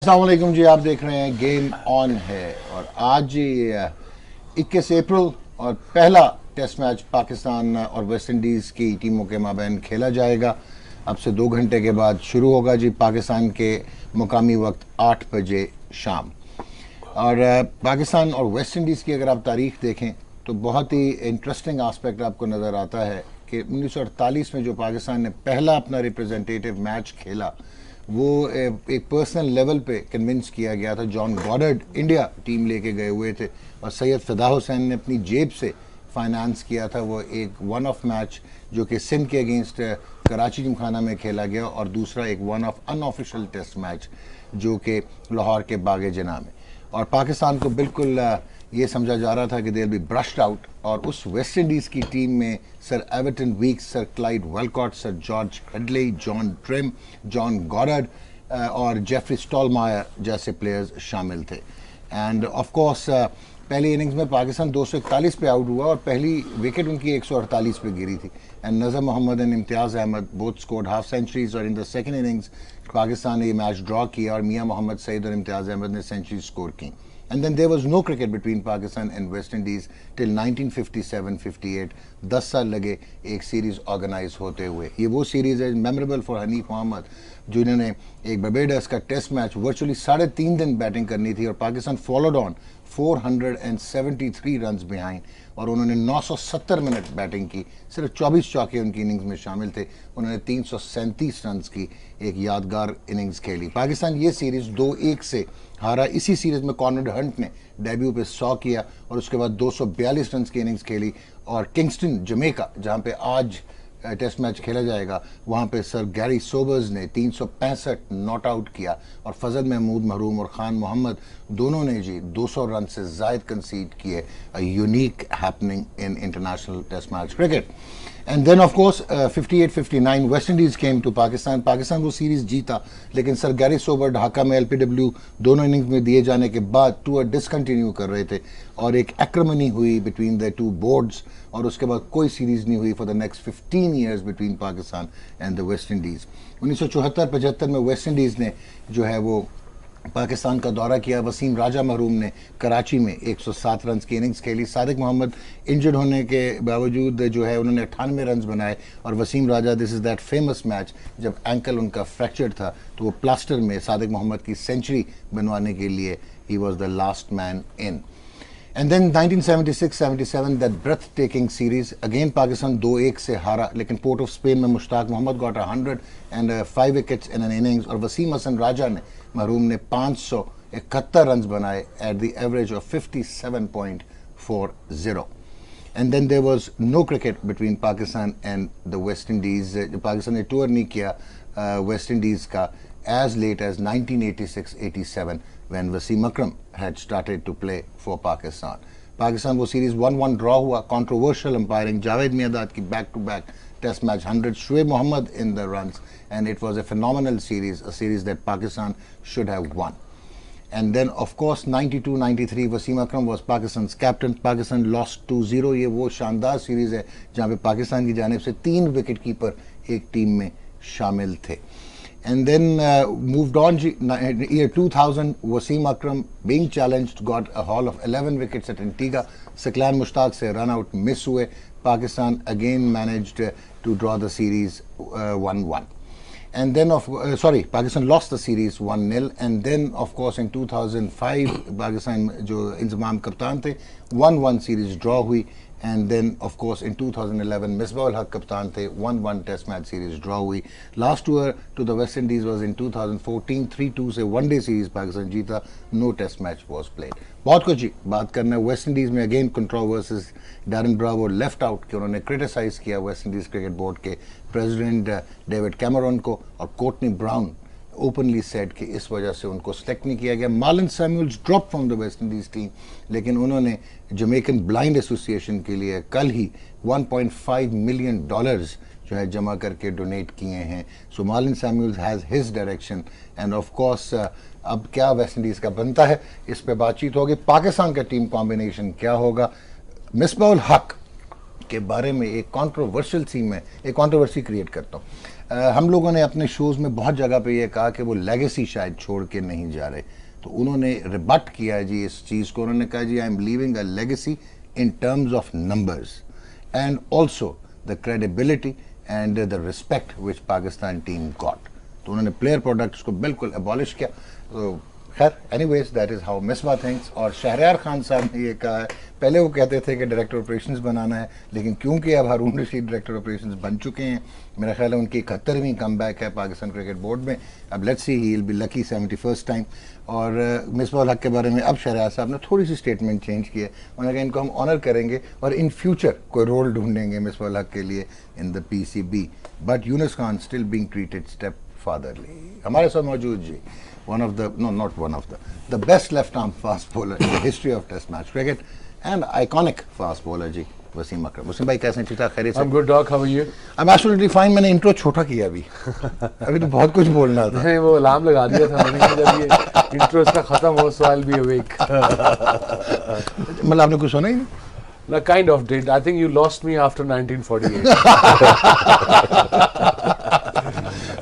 अस्सलाम वालेकुम जी, आप देख रहे हैं गेम ऑन है और आज 21 अप्रैल और पहला टेस्ट मैच पाकिस्तान और वेस्ट इंडीज़ की टीमों के माबैन खेला जाएगा। अब से 2 घंटे के बाद शुरू होगा जी, पाकिस्तान के मुकामी वक्त 8 बजे शाम। और पाकिस्तान और वेस्ट इंडीज़ की अगर आप तारीख देखें तो बहुत ही इंटरेस्टिंग आस्पेक्ट आपको नज़र आता है कि 1948 में जो पाकिस्तान ने पहला अपना रिप्रेजेंटेटिव मैच खेला वो एक पर्सनल लेवल पे कन्विंस किया गया था। जॉन गॉडर्ड इंडिया टीम लेके गए हुए थे और सैयद फिदा हुसैन ने अपनी जेब से फाइनेंस किया था वो एक वन ऑफ मैच जो कि सिंध के अगेंस्ट कराची जिमखाना में खेला गया, और दूसरा एक one of unofficial test match जो कि लाहौर के बागे जना में। और पाकिस्तान को बिल्कुल ये समझा जा रहा था कि they will be brushed out, और उस वेस्ट इंडीज़ की टीम में sir Everton Weekes, sir Clyde Walcott, sir George Headley, John Trim, John Goddard और जेफरी स्टॉलमायर जैसे प्लेयर्स शामिल थे। एंड ऑफ कोर्स पहली इनिंग्स में पाकिस्तान 241 पे आउट हुआ और पहली विकेट उनकी 148 पे गिरी थी। And Nazar Mohammad and Imtiaz Ahmed both scored half centuries, और in the second innings Pakistan ने ये मैच ड्रॉ किया और मियां मोहम्मद सईद और इम्तियाज़ अहमद ने सेंचुरी स्कोर की। And then there was no cricket between Pakistan and West Indies till 1957-58। 10 साल लगे एक सीरीज ऑर्गेनाइज होते हुए। ये वो सीरीज है मेमोरेबल फॉर हनीफ मोहम्मद, जिन्होंने एक बर्बाडोस का टेस्ट मैच वर्चुअली 3.5 दिन बैटिंग करनी थी और Pakistan followed on 473 runs behind, और उन्होंने 970 मिनट बैटिंग की। सिर्फ 24 चौके उनकी इनिंग्स में शामिल थे। उन्होंने 337 रन्स की एक यादगार इनिंग्स खेली। पाकिस्तान ये सीरीज़ 2-1 से हारा। इसी सीरीज़ में कॉर्नर हंट ने डेब्यू पे 100 किया और उसके बाद 242 रन्स की इनिंग्स खेली, और किंगस्टन जमैका जहाँ पे आज टेस्ट मैच खेला जाएगा वहाँ पे सर गैरी सोबर्स ने 365 नॉट आउट किया, और फजल महमूद महरूम और खान मोहम्मद दोनों ने जी 200 रन से ज़ायद कंसीड किए। A unique happening in international test match cricket. And then of course 58-59 West Indies came to Pakistan. Pakistan वो सीरीज़ जीता, लेकिन सर गैरी सोबर ढाका में LPW दोनों इनिंग्स में दिए जाने के बाद टूर डिसकंटिन्यू कर रहे थे, और एक एक्रमनी हुई बिटवीन द टू बोर्ड्स, और उसके बाद कोई सीरीज़ नहीं हुई for the next 15 years between Pakistan and the West Indies. 1974-75 में वेस्ट इंडीज़ ने जो है वो पाकिस्तान का दौरा किया। वसीम राजा महरूम ने कराची में 107 रन की इनिंग्स खेली। सादिक मोहम्मद इंजर्ड होने के बावजूद जो है उन्होंने 98 रन बनाए, और Wasim Raja, this is that famous match जब एंकल उनका फ्रैक्चर था तो वो प्लास्टर में सादिक मोहम्मद की सेंचुरी बनवाने के लिए ही was the last man in. And then 1976-77 that breathtaking series again Pakistan 2-1 से हारा, लेकिन पोर्ट ऑफ स्पेन में Mushtaq Mohammad got 100 and 5 wickets in an innings, और वसीम हसन राजा ने महरूम ने 571 रन बनाए at the average of 57.40। And then there was no cricket between Pakistan and the West Indies. Pakistan ने टूर नहीं किया वेस्ट इंडीज़ का as late as 1986-87 when Wasim Akram had started to play for Pakistan. Pakistan वो series 1-1 draw हुआ। Controversial umpiring, Javed Miandad की back to back test match 100, Shoaib Mohammad in the runs, and it was a phenomenal series, a series that Pakistan should have won. And then of course 92-93 Wasim Akram was Pakistan's captain. Pakistan lost 2-0। ये वो शानदार series है जहाँ पे पाकिस्तान की जानिब से 3 विकेट कीपर एक टीम में शामिल थे। And then moved on year 2000, Wasim Akram being challenged got a haul of 11 wickets at Antigua. Saklan Mushtaq se run out miss हुए। Pakistan again managed to draw the series 1-1. And then Pakistan lost the series 1-0, and then of course in 2005 Pakistan जो इंजमाम कप्तान थे 1-1 series draw हुई। And then of course in 2011 Misbah हक कप्तान थे 1-1 test match series draw हुई। Last tour to the West Indies was in 2014, 3-2 से one day series Pakistan जीता। No test match was played. बहुत कुछ ही बात करना है वेस्ट इंडीज़ में। Again controversies, Darren Bravo left out कि उन्होंने क्रिटिसाइज किया वेस्ट इंडीज़ क्रिकेट बोर्ड के प्रेसिडेंट डेविड कैमरन को, और कोर्टनी ब्राउन ओपनली सेड कि इस वजह से उनको सेलेक्ट नहीं किया गया। Marlon Samuels drop from the West Indies team, लेकिन उन्होंने जमैकन ब्लाइंड एसोसिएशन के लिए कल ही $1.5 मिलियन जो है जमा करके डोनेट किए हैं। So Marlon Samuels has his direction, and of course अब क्या वेस्ट इंडीज़ का बनता है इस पे बातचीत होगी। पाकिस्तान का टीम कॉम्बिनेशन क्या होगा। मिसबाह हक के बारे में एक कंट्रोवर्शियल सीन में एक कंट्रोवर्सी क्रिएट करता हूँ। हम लोगों ने अपने शोज में बहुत जगह पे ये कहा कि वो लेगेसी शायद छोड़ के नहीं जा रहे, तो उन्होंने रिबट किया जी इस चीज़ को। उन्होंने कहा जी I am leaving a legacy in terms of numbers and also the credibility and the respect which Pakistan team got. तो उन्होंने प्लेयर प्रोडक्ट्स को बिल्कुल एबॉलिश किया। तो खैर anyways that is how Misbah thinks. और शहरयार खान साहब ने ये कहा है, पहले वो कहते थे कि डायरेक्टर ऑपरेशंस बनाना है, लेकिन क्योंकि अब हारून रशीद डायरेक्टर ऑपरेशंस बन चुके हैं, मेरा ख्याल है उनकी 71वीं कमबैक है पाकिस्तान क्रिकेट बोर्ड में। अब let's see he will be lucky 71st time. और मिसबाह हक के बारे में अब शहरयार साहब ने थोड़ी सी स्टेटमेंट चेंज की है। उन्होंने कहा इनको हम ऑनर करेंगे और इन फ्यूचर कोई रोल ढूंढेंगे मिसबाह हक के लिए in the PCB, but Yunus Khan still being treated step fatherly. हमारे साथ मौजूद जी one of the, no, not one of the best left-arm fast bowler in the history of Test match cricket and iconic fast bowler जी वसीम अकरम। वसीम भाई कैसे हैं? ठीक ठाक, खैरियत से? I'm good doc, how are you? I'm absolutely fine। मैंने intro छोटा किया अभी अभी तो बहुत कुछ बोलना था। नहीं, वो अलार्म लगा दिया था मैंने कि जब ये इंट्रो इसका खत्म हो so I'll be awake। मतलब आपने कुछ सुना ही नहीं? No, kind of did. I think you lost me after 1948।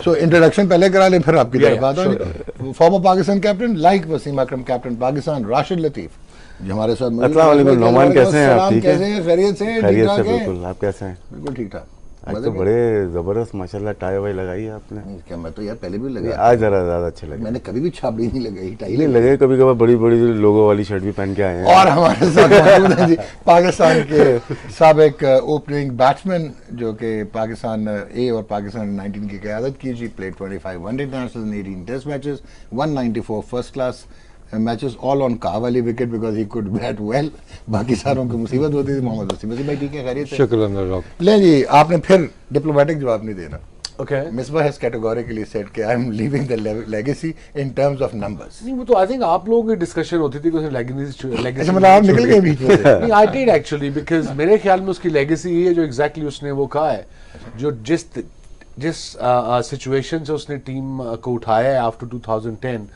So introduction पहले करा ले फिर आपकी तरफ बात sure. होगी। Former Pakistan captain like Wasim Akram, captain Pakistan Rashid Latif जो हमारे साथ मौजूद हैं। अस्सलाम वालेकुम नौमान, कैसे हैं आप? ठीक है, कैसे हैं? खैरियत से हैं? खैरियत ठीक से ठाक हैं? बिल्कुल। आप कैसे हैं? बिल्कुल ठीक ठाक। आज तो बड़े जबरदस्त माशाल्लाह टाई वाई लगाई है आपने। क्या मैं तो यार पहले भी ये लगा, आज जरा ज्यादा अच्छे लगे। मैंने कभी भी छाबड़ी नहीं लगाई, टाई नहीं लगे, कभी कभार बड़ी बड़ी लोगो वाली शर्ट भी पहन के आए हैं। और हमारे साथ मौजूद हैं जी पाकिस्तान के साबिक ओपनिंग बैट्समैन जो कि पाकिस्तान ए और पाकिस्तान 19 की क़यादत की जी। Played 25 one day international, 18 test matches, 194 first class matches, all on का वाली wicket because he could bat well. बाकी सारों की मुसीबत होती थी। मोहम्मद वसीम भाई ठीक है, खैरियत से? शुक्र डॉक। ले जी, आपने फिर डिप्लोमेटिक जवाब नहीं देना। Okay। Misbah has categorically said कि I am leaving the legacy in terms of numbers. नहीं, वो तो आई थिंक आप लोगों की डिस्कशन होती थी कि उसने लेगेसी अच्छा, मतलब आप निकल गए बीच में से। नहीं, आई डिड एक्चुअली, बिकॉज मेरे ख्याल में उसकी लेगेसी ये है जो एग्जैक्टली उसने वो कहा है, जो जिस सिचुएशन से उसने टीम को उठाया है after 2010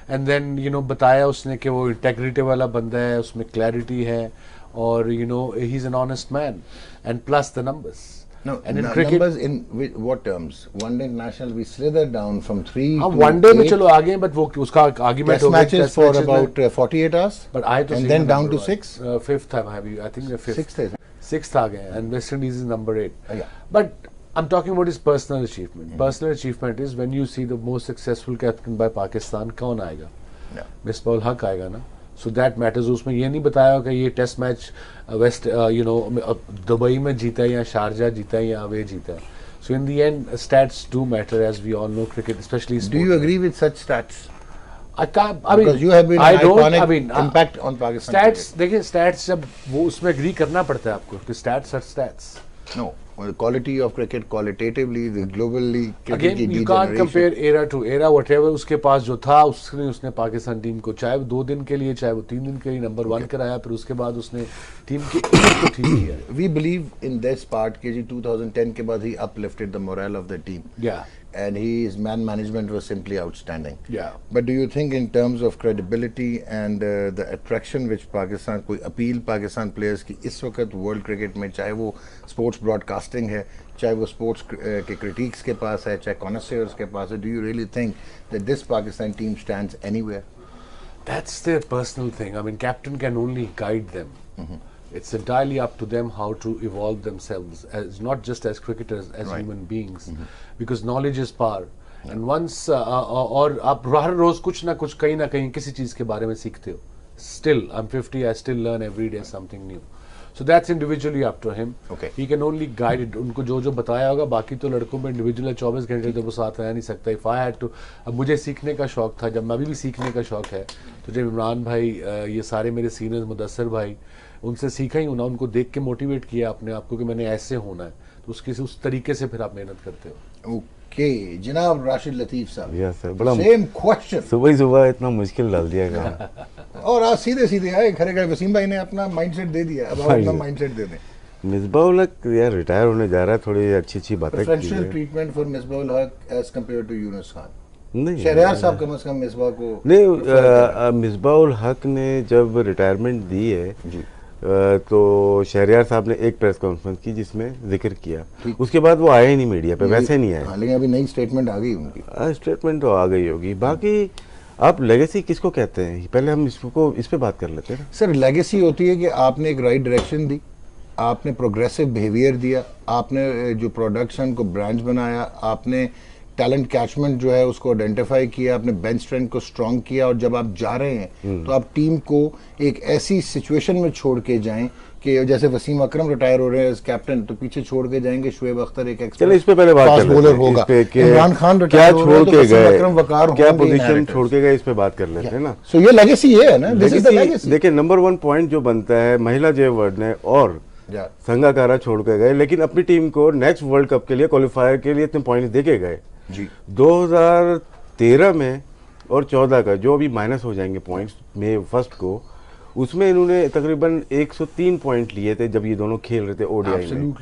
and then you know बताया उसने कि वो इंटेग्रिटी वाला बंदा है, उसमें क्लैरिटी है और you know he is an honest man and plus the numbers. No, And in numbers cricket, in what terms? One day international we slithered down from 3 हाँ to वनडे में 8 चलो आगे हैं, बट वो उसका आर्गुमेंट test हो गया matches test for matches में। about 48 hours But I to and then down to 6. Fifth time have you? I think the fifth. Sixth is Sixth आ गए and West Indies is number 8. Yeah. But I'm talking about his personal achievement. Personal achievement is when you see the most successful captain by Pakistan, कौन आएगा? Yeah. Misbah हक आएगा ना। So that matters। उसमें ये नहीं बताया कि ये test match West you know Dubai में जीता है या शारजा जीता है या अवे जीता है। So in the end, stats do matter, as we all know, cricket, especially Do sport. you agree with such stats? I can't. I mean, Because you have been I an don't. iconic I mean, impact on Pakistan stats. देखिए stats जब वो उसमें agree करना पड़ता है आपको कि stats are stats. No. Well, the quality of cricket qualitatively, the globally cricket Again, की you can't degeneration. compare era to era. Whatever उसके पास जो था उसने पाकिस्तान टीम को चाहे वो 2 दिन के लिए चाहे वो 3 दिन के लिए नंबर 1 कराया, फिर उसके बाद उसने टीम की image को ठीक किया। We believe in this part कि जी 2010 के बाद he uplifted the morale of the team. Yeah. And his man management was simply outstanding. Yeah. But do you think in terms of credibility and the attraction which Pakistan, कोई appeal Pakistan players की इस वक्त world cricket में, चाहे वो sports broadcasting है, चाहे वो sports के critiques के पास है, चाहे connoisseurs के पास है, do you really think that this Pakistan team stands anywhere? That's their personal thing. I mean, captain can only guide them. It's entirely up to them how to evolve themselves, as not just as cricketers, as Right. human beings, because knowledge is power. And once और आप हर रोज कुछ ना कुछ कहीं ना कहीं किसी चीज के बारे में सीखते हो। Still, I'm 50. I still learn every day something new. So that's individually up to him. Okay. He can only guide it. उनको जो जो बताया होगा, बाकी तो लड़कों में इंडिविजुअल 24 घंटे तो वो साथ रह नहीं सकता। If I had to, अब मुझे सीखने का शौक था, जब मैं अभी भी सीखने का शौक है, तो जब इमरान भाई ये सारे मेरे सीनियर्स मुदस्सर भाई, उनसे सीखा ही हूँ ना, उनको देख के मोटिवेट किया अपने आप को कि मैंने ऐसे होना है, तो उसके उस तरीके से फिर आप मेहनत करते हो। Okay, जनाब राशिद लतीफ साहब। Yes, sir. बड़ा Same question. सुबह ही सुबह इतना मुश्किल डाल दिया गया। और आज सीधे सीधे आए खड़े खड़े वसीम भाई ने अपना माइंडसेट दे दिया। अब आप अपना माइंडसेट दे दें। मिसबाह उल हक यार रिटायर होने जा रहा है, थोड़ी अच्छी बातें की Preferential है। treatment for Misbah ul Haq as compared to Yunus Khan. नहीं शहरयार साहब कम से कम मिसबाह को नहीं, मिसबाह उल हक ने जब रिटायरमेंट दी है, तो शहरयार साहब ने एक प्रेस कॉन्फ्रेंस की जिसमें जिक्र किया, उसके बाद वो आए ही नहीं मीडिया पे, वैसे नहीं आए। हाँ, लेकिन अभी नई स्टेटमेंट आ गई उनकी। स्टेटमेंट तो आ गई होगी। बाकी आप लेगेसी किसको कहते हैं, पहले हम इसको इस पे बात कर लेते हैं। सर लेगेसी होती है कि आपने एक राइट डायरेक्शन दी, आपने प्रोग्रेसिव बिहेवियर दिया, आपने जो प्रोडक्ट्स हैं उनको ब्रांड्स बनाया, आपने टैलेंट कैचमेंट जो है उसको आइडेंटिफाई किया, आपने बेंच स्ट्रेंथ को स्ट्रांग किया, और जब आप जा रहे हैं तो आप टीम को एक ऐसी सिचुएशन में छोड़ के जाएं कि जैसे वसीम अकरम रिटायर हो रहे हैं एज कैप्टन, तो पीछे छोड़ के जाएंगे शुएब अख्तर एक चलो इस पे पहले बात कर बॉलर होगा, इमरान खान क्या छोड़ के गए, अकरम वकार क्या पोजीशन छोड़ के गए, इस पे बात कर लेते हैं ना। सो ये लेगेसी है ना, दिस इज द लेगेसी। देखिए नंबर 1 पॉइंट जो बनता है, महिला जय वर्ड ने और संगाकारा छोड़ के गए, लेकिन अपनी टीम को नेक्स्ट वर्ल्ड कप के लिए क्वालिफायर के लिए इतने पॉइंट दे के गए जी। 2013 में और 14 का जो अभी माइनस हो जाएंगे पॉइंट्स मई 1 को, उसमें इन्होंने तकरीबन 103 पॉइंट लिए थे जब ये दोनों खेल रहे थे ओडीआई में।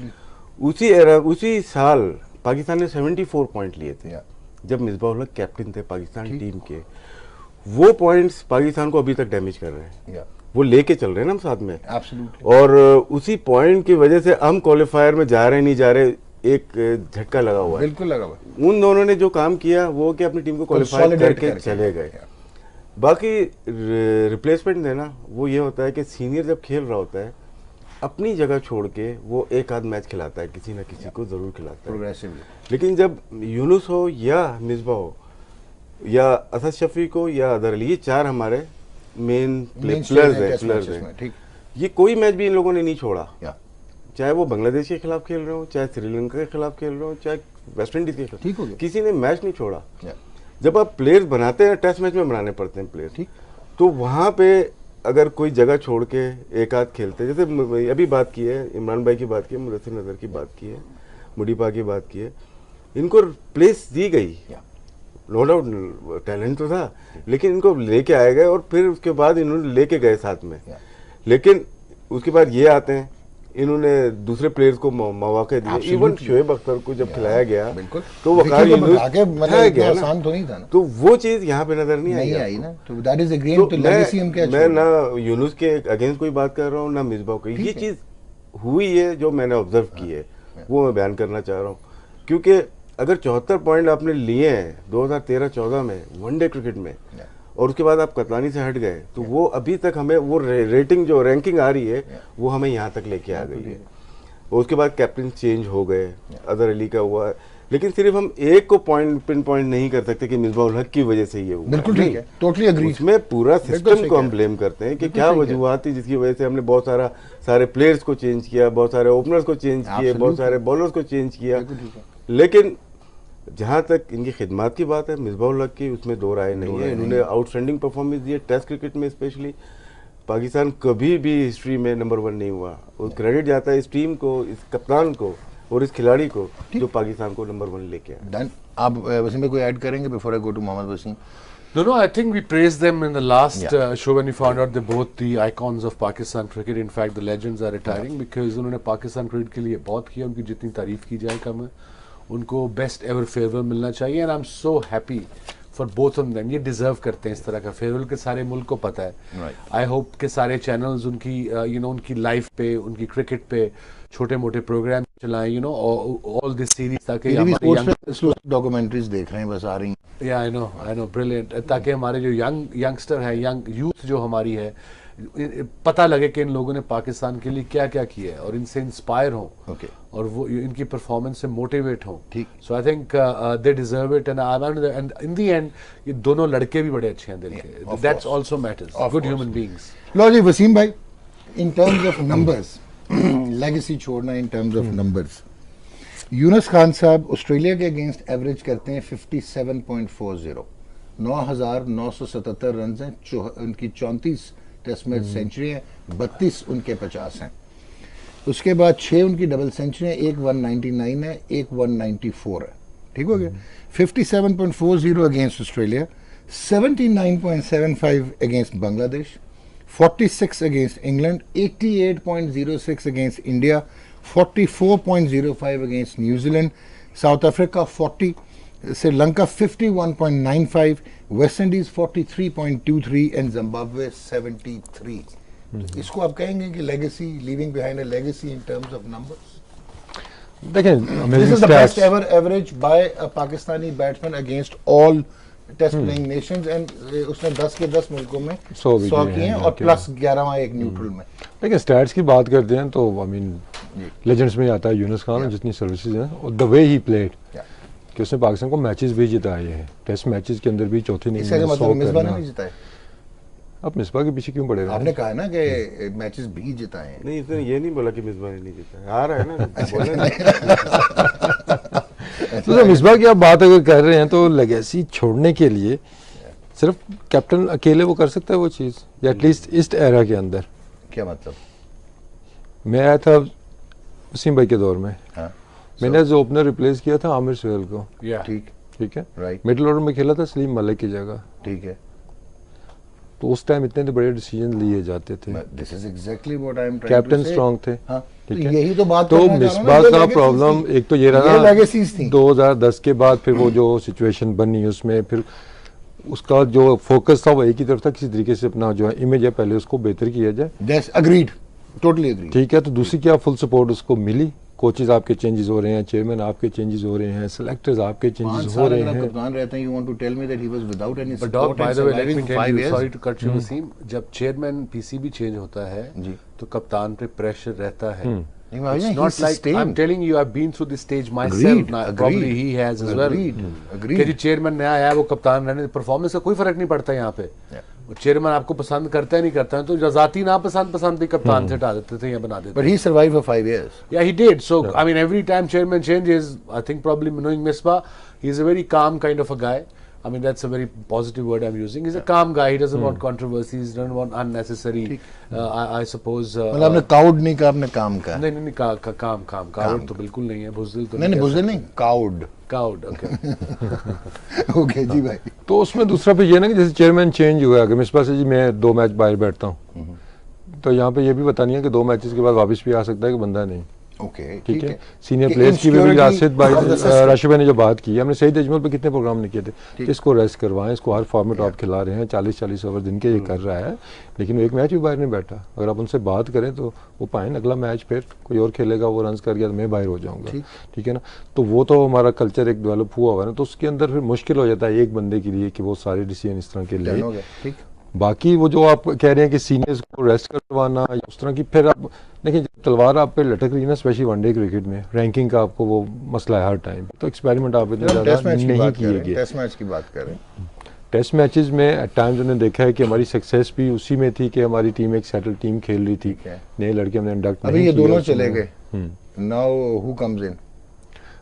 उसी साल पाकिस्तान ने 74 पॉइंट लिए थे जब मिसबाह उल हक कैप्टन थे पाकिस्तान टीम के। वो पॉइंट्स पाकिस्तान को अभी तक डैमेज कर रहे हैं, वो लेके चल रहे हैं ना हम साथ में। और उसी पॉइंट की वजह से हम क्वालिफायर में जा रहे नहीं जा रहे, एक झटका लगा हुआ है। बिल्कुल लगा हुआ। उन दोनों ने जो काम किया वो कि अपनी टीम को क्वालिफाई करके चले गए। बाकी रिप्लेसमेंट देना वो ये होता है कि सीनियर जब खेल रहा होता है अपनी जगह छोड़ के वो एक आध मैच खिलाता है, किसी ना किसी को जरूर खिलाता है। लेकिन जब यूनुस हो या मिसबा हो या असद शफी को या अदर अली, ये 4 हमारे मेन प्लेयर्स हैं, ये कोई मैच भी इन लोगों ने नहीं छोड़ा, चाहे वो बांग्लादेश के खिलाफ खेल रहे हो, चाहे श्रीलंका के खिलाफ खेल रहे हो, चाहे वेस्ट इंडीज के खिलाफ, किसी ने मैच नहीं छोड़ा। जब आप प्लेयर्स बनाते हैं, टेस्ट मैच में बनाने पड़ते हैं प्लेयर, तो वहां पे अगर कोई जगह छोड़ के एक आध खेलते, जैसे अभी बात की है इमरान भाई की बात की है, मुदस्सिर नजर की बात की है, मुडीपा की बात की है, इनको प्लेस दी गई, नो डाउट टैलेंट तो था, लेकिन इनको लेके आए गए और फिर उसके बाद इन्होंने लेके गए साथ में। लेकिन उसके बाद ये आते हैं, इन्होंने दूसरे प्लेयर्स को मौके दिए। इवन शोएब अख्तर को जब खिलाया गया तो वकार यूनुस गया ना, तो नहीं था ना, तो वो चीज यहाँ पे नजर नहीं आई ना। तो दैट इज अगेन तो लेगेसी हम क्या, मैं ना यूनुस के अगेंस्ट कोई बात कर रहा हूँ ना मिसबाह की, ये चीज हुई है जो मैंने ऑब्जर्व की है वो मैं बयान करना चाह रहा हूँ। क्योंकि अगर 74 पॉइंट आपने लिए हैं 2013-14 में वनडे क्रिकेट में, और उसके बाद आप कतलानी से हट गए, तो वो अभी तक हमें वो रेटिंग जो रैंकिंग आ रही है वो हमें यहाँ तक लेके आ गई है। और उसके बाद कैप्टन चेंज हो गए, अदर अली का हुआ, लेकिन सिर्फ हम एक को पिन पॉइंट नहीं कर सकते कि मिसबाह उल हक की वजह से ये हुआ। बिल्कुल ठीक है, टोटली एग्री। उसमें पूरा सिस्टम को हम ब्लेम करते हैं कि क्या वजूहत थी जिसकी वजह से हमने बहुत सारे प्लेयर्स को चेंज किया, बहुत सारे ओपनर्स को चेंज किए, बहुत सारे बॉलर्स को चेंज किया। लेकिन जहाँ तक इनकी खिदमत की बात है मिसबाह उल हक की, उसमें दो राय नहीं है। इन्होंने आउटस्टैंडिंग परफॉर्मेंस दी है टेस्ट क्रिकेट में, स्पेशली पाकिस्तान कभी भी हिस्ट्री में नंबर 1 नहीं हुआ, और क्रेडिट जाता है इस टीम को, इस कप्तान को और इस खिलाड़ी को जो पाकिस्तान को नंबर 1 लेके आए। डन। आप वसीम में कोई ऐड करेंगे before I go to Mohammad Wasim? No, I think we praised them in the last show when we found out they're both the icons of Pakistan cricket. In fact, the legends are retiring because उन्होंने Pakistan cricket के लिए बहुत किया, उनकी जितनी तारीफ की जाए कम है। उनको बेस्ट एवर फेयरवेल मिलना चाहिए, and I am so happy for both of them. ये डिजर्व करते हैं इस तरह का फेयरवेल, के सारे मुल्क को पता है। आई होप के सारे चैनल्स उनकी उनकी लाइफ पे, उनकी क्रिकेट पे छोटे मोटे प्रोग्राम चलाएं, ऑल दिस सीरीज, ताकि डॉक्यूमेंट्रीज देख रहे हैं बस आ रही हैं। आई नो ब्रिलियंट, ताकि हमारे जो यंगस्टर है, यंग यूथ जो हमारी है, पता लगे कि इन लोगों ने पाकिस्तान के लिए क्या क्या किया है और इनसे इंस्पायर हों, और वो इनकी परफॉर्मेंस से मोटिवेट हों। So I think they deserve it, and in the end ये दोनों लड़के भी बड़े अच्छे हैं दिल के, that's also matters, good human beings. लो जी वसीम भाई, in terms of numbers, legacy छोड़ना in terms of numbers, Younis Khan साहब ऑस्ट्रेलिया के अगेंस्ट एवरेज करते हैं 57.40, 9,977 रन हैं, उनकी 34 टेस्ट मैच सेंचुरी है, 32 उनके 50 हैं। उसके बाद 6 उनकी डबल सेंचुरी है, एक 199 है, एक 194 है। ठीक हो गया। 57.40 against Australia, 79.75 against Bangladesh, 46 against England, 88.06 against India, 44.05 against New Zealand, south Africa 40, Sri Lanka 51.95, West Indies 43.23 and Zimbabwe 73। इसको आप कहेंगे कि legacy, leaving behind a legacy in terms of numbers? देखें This amazing is the best stats, ever average by a Pakistani batsman against all test playing nations and उसने 10 के 10 मुल्कों में 100 भी 100 किए किए हैं हैं और जाके। प्लस 11वां एक न्यूट्रल में। लेकिन स्टैट्स की बात करते हैं तो आई मीन जी। लेजेंड्स में आता है यूनुस खान, Yeah. जितनी सर्विसेज हैं और the way he played Yeah. कि उसने पाकिस्तान को मैचेस भी जिताए हैं, टेस्ट मैचेस के अंदर भी चौथे इनिंग्स इसका में क्या 100 मतलब मिसबा ने करना। नहीं जिताए? अब मिसबा के पीछे क्यों पड़े रहे हैं? आपने कहा ना कि मैचेस भी जिताए हैं। नहीं, इसने ये नहीं बोला कि मिसबाह ने नहीं जीता, आ रहा है ना, बोला ना। तो जब मिसबा की आप बात अगर कर रहे हैं तो लेगेसी छोड़ने के लिए सिर्फ कैप्टन अकेले वो कर सकता है वो चीज़, या एटलीस्ट इस एरा के अंदर। क्या मतलब? मैं आया था वसीम भाई के दौर में, हाँ, मैंने एज ओपनर रिप्लेस किया था आमिर सुहेल को, Yeah. ठीक, ठीक है। राइट, मिडिल ऑर्डर में खेला था सलीम मलिक की जगह। ठीक है। तो उस टाइम इतने तो बड़े डिसीजन लिए जाते थे, this is exactly what I am trying captain strong थे। हाँ, तो ठीक है। यही तो बात तो करना चाह रहा हूं मिसबाह ना, ये का legacies प्रॉब्लम थी। एक तो ये रहा ये legacies थी। 2010 के बाद फिर वो जो सिचुएशन बनी उसमें फिर उसका जो फोकस था वो एक ही तरफ था, किसी तरीके से अपना जो है इमेज है पहले उसको बेहतर किया जाए, That's agreed, totally agreed। ठीक है। तो दूसरी क्या फुल सपोर्ट उसको मिली, कोचेज आपके चेंजेस हो रहे हैं, चेयरमैन आपके चेंजेस हो रहे हैं, सेलेक्टर्स आपके 5 चेंजेस हो साल रहे अगर आप हैं। कप्तान रहते हैं, you want to tell me that he was without any But dog, support by and the way, let surviving me for tell 5 you, years? sorry to cut you, Wasim, जब चेयरमैन पीसीबी चेंज होता है जी। तो कप्तान पे pressure रहता है। नहीं, It's he's not like sustained. I'm telling you, I've been through this stage myself. Agreed, Now, agreed. probably he has as well. Agreed, agreed. कि जो चेयरमैन नया आया है वो कप्तान रहने, परफॉर्मेंस का कोई फर्क नहीं पड़ता यहाँ पे। वो चेयरमैन आपको पसंद करता है नहीं करता है, तो रजाती ना पसंद भी कप्तान से हटा देते थे या बना देते But he survived for 5 years. Yeah, he did. So, I mean, every time chairman changes, I think probably knowing Misbah, he's a very calm kind of a guy. I mean, that's a very positive word I'm using. He's a calm guy. He doesn't want controversies. He doesn't want unnecessary, I suppose. मतलब आपने cowed नहीं कहा, आपने काम कहा। नहीं, काम cowed तो बिल्कुल नहीं है, बुज़दिल तो नहीं, बुज़दिल नहीं, काउड। Cowed, okay. ओके जी भाई। तो उसमें दूसरा फिर ये ना कि जैसे चेयरमैन चेंज हुआ, अगर मिसबा से जी मैं 2 मैच बाहर बैठता हूँ तो यहाँ पे ये भी पता नहीं है कि 2 मैचेस के बाद वापस भी आ सकता है कि बंदा नहीं, ओके, ठीक है। सीनियर प्लेयर्स की भी राशिद भाई राशिद भाई ने जो बात की, हमने सईद अजमल पे कितने प्रोग्राम नहीं किए थे, इसको रेस्ट करवाएं, इसको हर फॉर्मेट आप खिला रहे हैं, 40-40 ओवर दिन के ये कर रहा है, लेकिन वो एक मैच भी बाहर नहीं बैठा। अगर आप उनसे बात करें तो वो पाएं अगला मैच फिर कोई और खेलेगा, वो रन कर गया तो मैं बाहर हो जाऊंगा, ठीक है ना। तो वो तो हमारा कल्चर एक डेवलप हुआ हुआ है ना, तो उसके अंदर फिर मुश्किल हो जाता है एक बंदे के लिए कि वो सारे डिसीजन इस तरह के लिए। ठीक। बाकी वो जो आप कह रहे हैं कि सीनियर्स को रेस्ट करवाना या उस तरह की, फिर आप देखिए जब तलवार आप पे लटक रही है ना, स्पेशली वनडे क्रिकेट में रैंकिंग का आपको वो मसला है हर टाइम, तो एक्सपेरिमेंट आप इतने ज़्यादा नहीं किए गए। टेस्ट मैच की बात करें, टेस्ट मैचेस में एट टाइम्स हमने देखा है कि हमारी सक्सेस भी उसी में थी कि हमारी टीम एक सेटल टीम खेल रही थी, नए लड़के हमने इंडक्ट अभी ये दोनों चले गए, नाउ हु कम्स इन?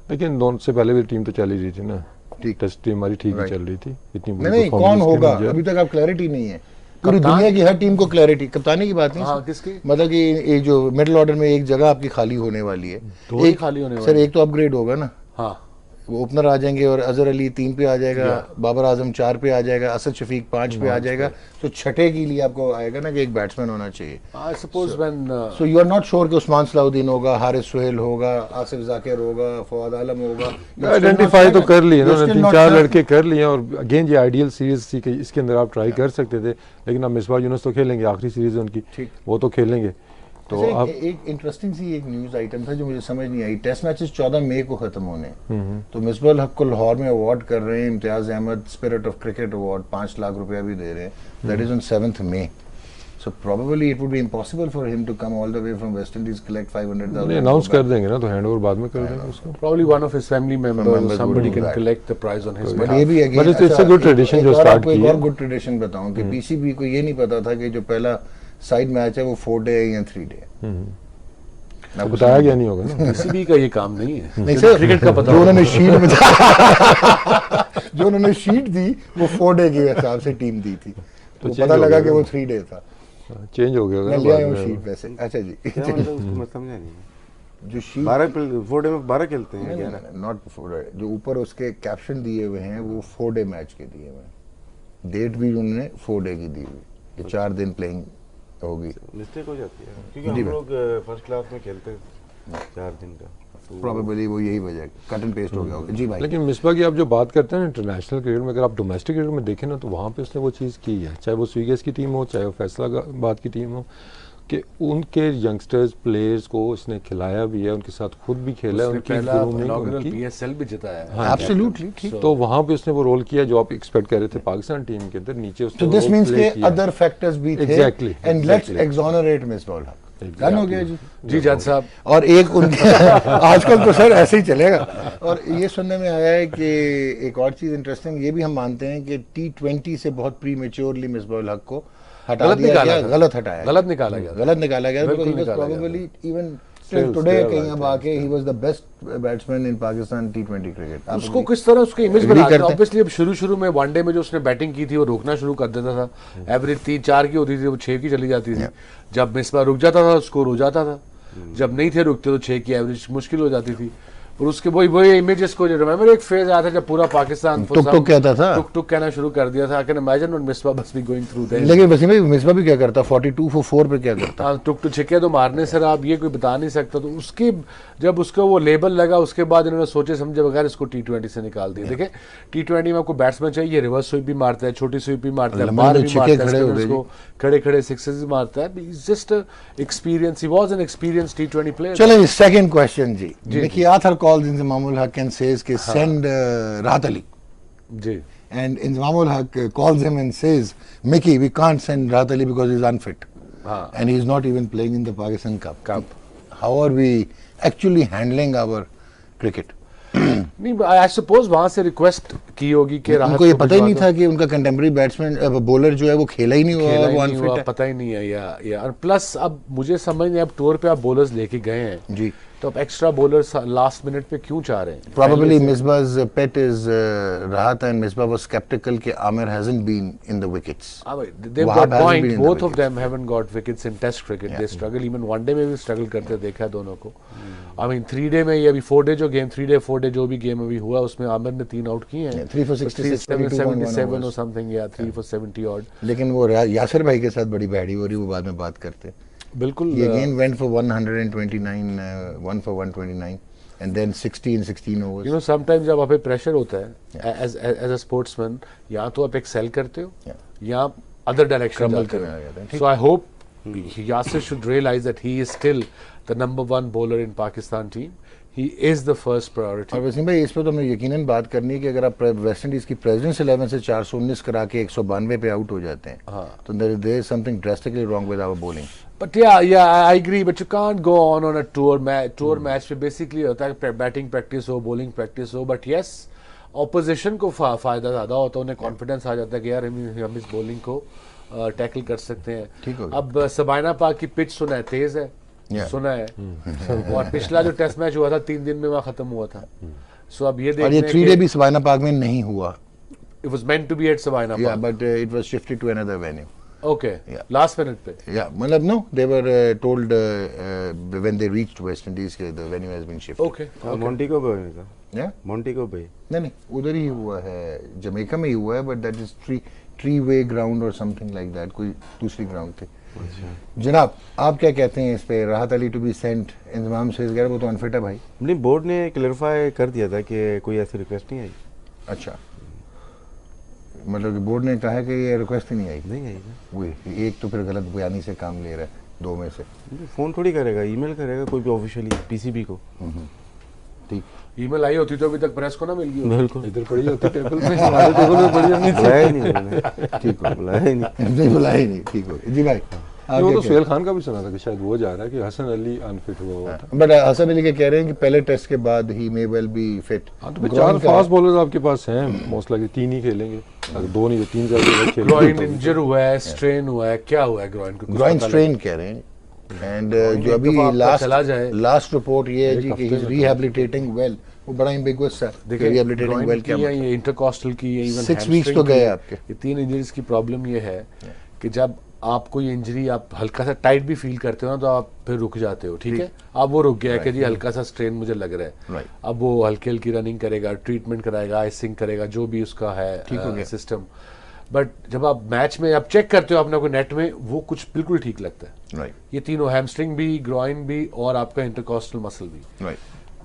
लेकिन दोनों से पहले भी टीम तो चल ही रही थी ना, ठीक। टेस्ट टीम हमारी ठीक ही चल रही थी, इतनी नहीं, कौन होगा अभी तक आप क्लैरिटी नहीं है, पूरी दुनिया की हर टीम को क्लैरिटी, कप्तानी की बात नहीं। हाँ, किसकी? मतलब कि ये जो मिडिल ऑर्डर में एक जगह आपकी खाली होने वाली है, दो ही खाली होने वाली सर, एक तो अपग्रेड होगा ना, हाँ, वो ओपनर आ जाएंगे और अजहर अली 3 पे आ जाएगा, बाबर आजम 4 पे आ जाएगा, असद शफीक 5 पे आ जाएगा, तो छठे के लिए आपको आएगा ना कि एक बैट्समैन होना चाहिए। I suppose when so you are not sure कि उस्मान सलाउद्दीन होगा, हारिस सुहेल होगा, आसिफ जाकिर होगा, फवाद आलम होगा, आइडेंटिफाई तो कर लिए ना, 3-4 लड़के कर लिए, और अगेन ये आइडियल सीरीज थी कि इसके अंदर आप ट्राई कर सकते थे, लेकिन अब मिसबाह यूनुस तो खेलेंगे, आखिरी सीरीज है उनकी, वो तो खेलेंगे। तो अब एक इंटरेस्टिंग सी एक न्यूज आइटम था जो मुझे समझ नहीं आई, टेस्ट मैचेस 14 मई को खत्म होने, तो मिसबाह हक को लाहौर में अवार्ड कर रहे हैं, Imtiaz Ahmed spirit of cricket award 5 lakh रुपया भी दे रहे हैं, that is on 7th May। So probably it would be impossible for him to come all the way from West Indies, collect 500,000। Announce कर देंगे ना, तो हैंडओवर बाद में कर देंगे उसको। probably one of his family members or members somebody would do can that. collect the prize on his But behalf. ये भी again, But it's a good tradition जो start की एक है। और गुड ट्रेडिशन बताऊं कि पीसीबी को ये नहीं पता था कि जो पहला साइड मैच है वो 4 डे है या 3 डे है। बताया गया नहीं होगा ना। किसी का ये काम नहीं है। नहीं सर, क्रिकेट का पता जो उन्होंने शीट में जो उन्होंने शीट दी वो 4 डे के हिसाब से टीम दी थी, तो पता लगा कि वो 3 डे था। चेंज हो गया मैं ले आया हूँ शीट वैसे। अच्छा जी, क्या मतलब उसको मैं समझा नहीं। जो शीट 4 डे में 12 खेलते हैं, 11? नॉट 4 डे, जो ऊपर उसके कैप्शन दिए हुए हैं वो 4 डे मैच के दिए हुए हैं, डेट भी उन्होंने 4 डे की दी हुई कि 4 दिन प्लेइंग होगी। मिस्टेक हो जाती है क्योंकि हम लोग फर्स्ट क्लास में खेलते हैं 4 दिन का। प्रोबेबली वो यही वजह कट एंड पेस्ट हो गया होगा। जी भाई। लेकिन मिसबा की आप जो बात करते हैं इंटरनेशनल क्रिकेट में, अगर आप डोमेस्टिक क्रिकेट में देखें ना तो वहाँ पे उसने वो चीज़ की है, चाहे वो स्वीगेस की टीम हो चाहे वो फैसलाबाद की टीम हो, कि उनके यंगस्टर्स प्लेयर्स को उसने खिलाया भी है, उनके साथ खुद भी खेला है, उनकी grooming, उनकी PSL भी जिताया है। एब्सोल्युटली ठीक। तो वहाँ पे उसने वो रोल किया जो आप एक्सपेक्ट कर रहे थे पाकिस्तान टीम के अंदर, नीचे उसने तो वो दिस role मींस play के किया। अदर फैक्टर्स भी थे। Exactly, and let's exactly. Exonerate Misbah Haq. Done हो गया जी। जी जज साहब, और एक उनके आजकल तो सर ऐसे ही चलेगा। और ये सुनने में आया है कि एक और चीज़ इंटरेस्टिंग ये भी हम मानते हैं कि T20 से बहुत प्री मेच्योरली मिसबाह हक को हटा गलत दिया निकाला गया, था। गलत हटाया गलत निकाला गया। गलत निकाला गया। बिल्कुल because he was निकाला गया। probably even Still till today there, कहीं right, अब आके he was the best batsman in Pakistan T20 cricket। आप उसको किस तरह उसकी इमेज Agree बना दी। करते हैं। ऑब्वियसली अब शुरू में वनडे में जो उसने बैटिंग की थी वो रोकना शुरू कर देता था, एवरेज 3-4 की होती थी, वो 6 की चली जाती थी। जब मिसबाह रुक जाता था स्कोर हो जाता था, जब नहीं थे रुकते तो 6 की एवरेज मुश्किल हो जाती थी। और उसके वही इमेजेस को रिमेंबर एक फेज आया था जब पूरा पाकिस्तान टुक-टुक कहता था। टुक कहना शुरू कर दिया था। I can imagine when Misbah must be going through that. लेकिन वसीम भाई मिसबाह भी क्या करता 42 for 4 पे क्या करता। हाँ, टुक छिके तो मारने सर आप ये कोई बता नहीं सकता। तो उसके जब उसका वो लेबल लगा उसके बाद इन्होंने सोचे समझे बगैर इसको T20 से निकाल दिया। देखिए T20 में आपको बैट्समैन चाहिए, रिवर्स स्वीप भी मारता है, छोटी स्वीप भी मारता है, लंबे बाहर लंबे भी छिके मारता है, खड़े होते spinners को खड़े सिक्सेस भी मारता है। Just experience, he was an experience T20 player. चलें सेकंड क्वेश्चन जी। देखिए आथर कॉल्स इंजमामुल हक and says कि send Rahat Ali ji and Inzamamul Haq calls him and says Mickey we can't send Rahat Ali because he's unfit and he's not even playing in the Pakistan Cup. How are we actually handling our cricket? नहीं, I suppose वहां से request की होगी कि राहत उनको ये को पता ही भिजवा नहीं दो। था कि उनका कंटेम्प्रेरी बैट्समैन बॉलर जो है वो खेला ही नहीं हुआ खेला और ही वो नहीं हुआ, अनफिट है। पता ही नहीं है या और प्लस अब मुझे समझ नहीं, अब टूर पे आप बॉलर्स लेके गए हैं जी तो अब एक्स्ट्रा बॉलर्स लास्ट मिनट पे क्यों चाह रहे हैं? Probably Misbah's pet is Rahat and Misbah was skeptical कि Amir hasn't been in the wickets. They've Wahab got hasn't point. been in the Both of wickets. them haven't got wickets in Test cricket. They struggle. Even one day में भी struggle करते देखा है दोनों को. I mean 3 day में ये अभी 4 day जो गेम 3 day 4 day जो भी गेम अभी हुआ उसमें आमिर ने 3 आउट किए हैं. Yeah, 3 for 66, 77 or something, yeah, 3 for 70 odd. लेकिन वो यासिर भाई के साथ बड़ी बैडी हो रही वो बाद में बात करते हैं। बिल्कुल. ये game went for 129, 1 for 129 and then 16 overs. You know sometimes जब आप पे प्रेशर होता है as a sportsman, या तो आप एक्सेल करते हो या अदर डायरेक्शन Crumble जाते करने आ जाते हैं, हो. ठीक. So I hope Yasir should realize that he is still the number 1 bowler in Pakistan team. He is the first priority. और वसीम भाई इस पर तो हमें यकीनन बात करनी है कि अगर आप वेस्ट इंडीज की प्रेसिडेंट्स 11 से 419 करा के 192 पे आउट हो जाते हैं तो there is something drastically wrong with our bowling. But yeah, I agree. But you can't go on a tour match पे basically होता है बैटिंग प्रैक्टिस हो, बॉलिंग प्रैक्टिस हो. But yes, ऑपोजिशन को फायदा ज़्यादा होता है, उन्हें कॉन्फिडेंस आ जाता है कि यार हम इस बॉलिंग को टैकल कर सकते हैं. ठीक हो गया. अब सबाइना पार्क की पिच सुना है तेज है, सुना है. और पिछला जो टेस्ट मैच हुआ था 3 दिन में वहाँ खत्म हुआ था. सो अब ये और ये 3 डे भी सबाइना पार्क में नहीं हुआ. It was meant to be at Sabina Park. Yeah, but it was shifted to another venue. Okay. Yeah. Last minute पे. Yeah, मतलब no, they were told when they reached West Indies that the venue has been shifted. Okay. मोंटिको बे में था. Yeah? मोंटिको बे. नहीं उधर ही हुआ है, Jamaica में ही हुआ है, but that is three-way ground or something like that. कोई दूसरी ग्राउंड थी. जनाब आप क्या कहते हैं इस पे? राहत अली टू बी सेंट, इंतजाम से वो तो अनफिट है भाई. नहीं, बोर्ड ने क्लैरिफाई कर दिया था कि कोई ऐसी रिक्वेस्ट नहीं आई. अच्छा, मतलब कि बोर्ड ने कहा है कि ये रिक्वेस्ट ही नहीं आई. नहीं आई ना. वही एक तो फिर गलत बयानी से काम ले रहा है, 2 में से. फोन थोड़ी करेगा, ईमेल करेगा कोई भी ऑफिशियली पीसीबी को. ठीक. ईमेल आई होती तो अभी तक प्रेस को ना मिल गई होती. बिल्कुल. इधर पड़ी होती टेबल पे, हमारे टेबल पे पड़ी होती. बुलाया ही नहीं उन्होंने. ठीक हो. बुलाया ही नहीं. नहीं बुलाया ही नहीं. ठीक हो जी भाई. वो तो सुहेल खान का भी सुना था कि शायद वो जा रहा है कि हसन अली अनफिट हुआ था. बट हसन अली के कह रहे हैं कि पहले टेस्ट के बाद ही मे वेल बी फिट. हाँ तो 4 फास्ट बॉलर्स आपके पास हैं, मोस्ट लाइकली 3 ही खेलेंगे, अगर 2 नहीं तो 3 ज्यादा खेलेंगे. ग्रोइन इंजर हुआ है, स्ट्रेन हुआ है, क्या हुआ है ग्रोइन को? ग्रोइन स्ट्रेन कह रहे हैं. एंड जो अभी लास्ट रिपोर्ट ये है जी कि ही इज रिहैबिलिटेटिंग वेल. वो बड़ा एम्बिगुअस है. देखिए रिहैबिलिटेटिंग वेल क्या मतलब ये इंटरकॉस्टल की है, इवन 6 वीक्स तो गए आपके. ये 3 इंजरीज की प्रॉब्लम ये है कि जब आपको ये इंजरी आप हल्का सा टाइट भी फील करते हो ना तो आप फिर रुक जाते हो. ठीक है, अब वो रुक गया है कि जी हल्का सा स्ट्रेन मुझे लग रहा है. Right. अब वो हल्की हल्की रनिंग करेगा, ट्रीटमेंट कराएगा, आइसिंग करेगा, जो भी उसका है सिस्टम. बट जब आप मैच में आप चेक करते हो अपने को नेट में, वो कुछ बिल्कुल ठीक लगता है. राइट ये तीनों, हैमस्ट्रिंग भी, ग्रोइन भी और आपका इंटरकॉस्टल मसल भी. Right.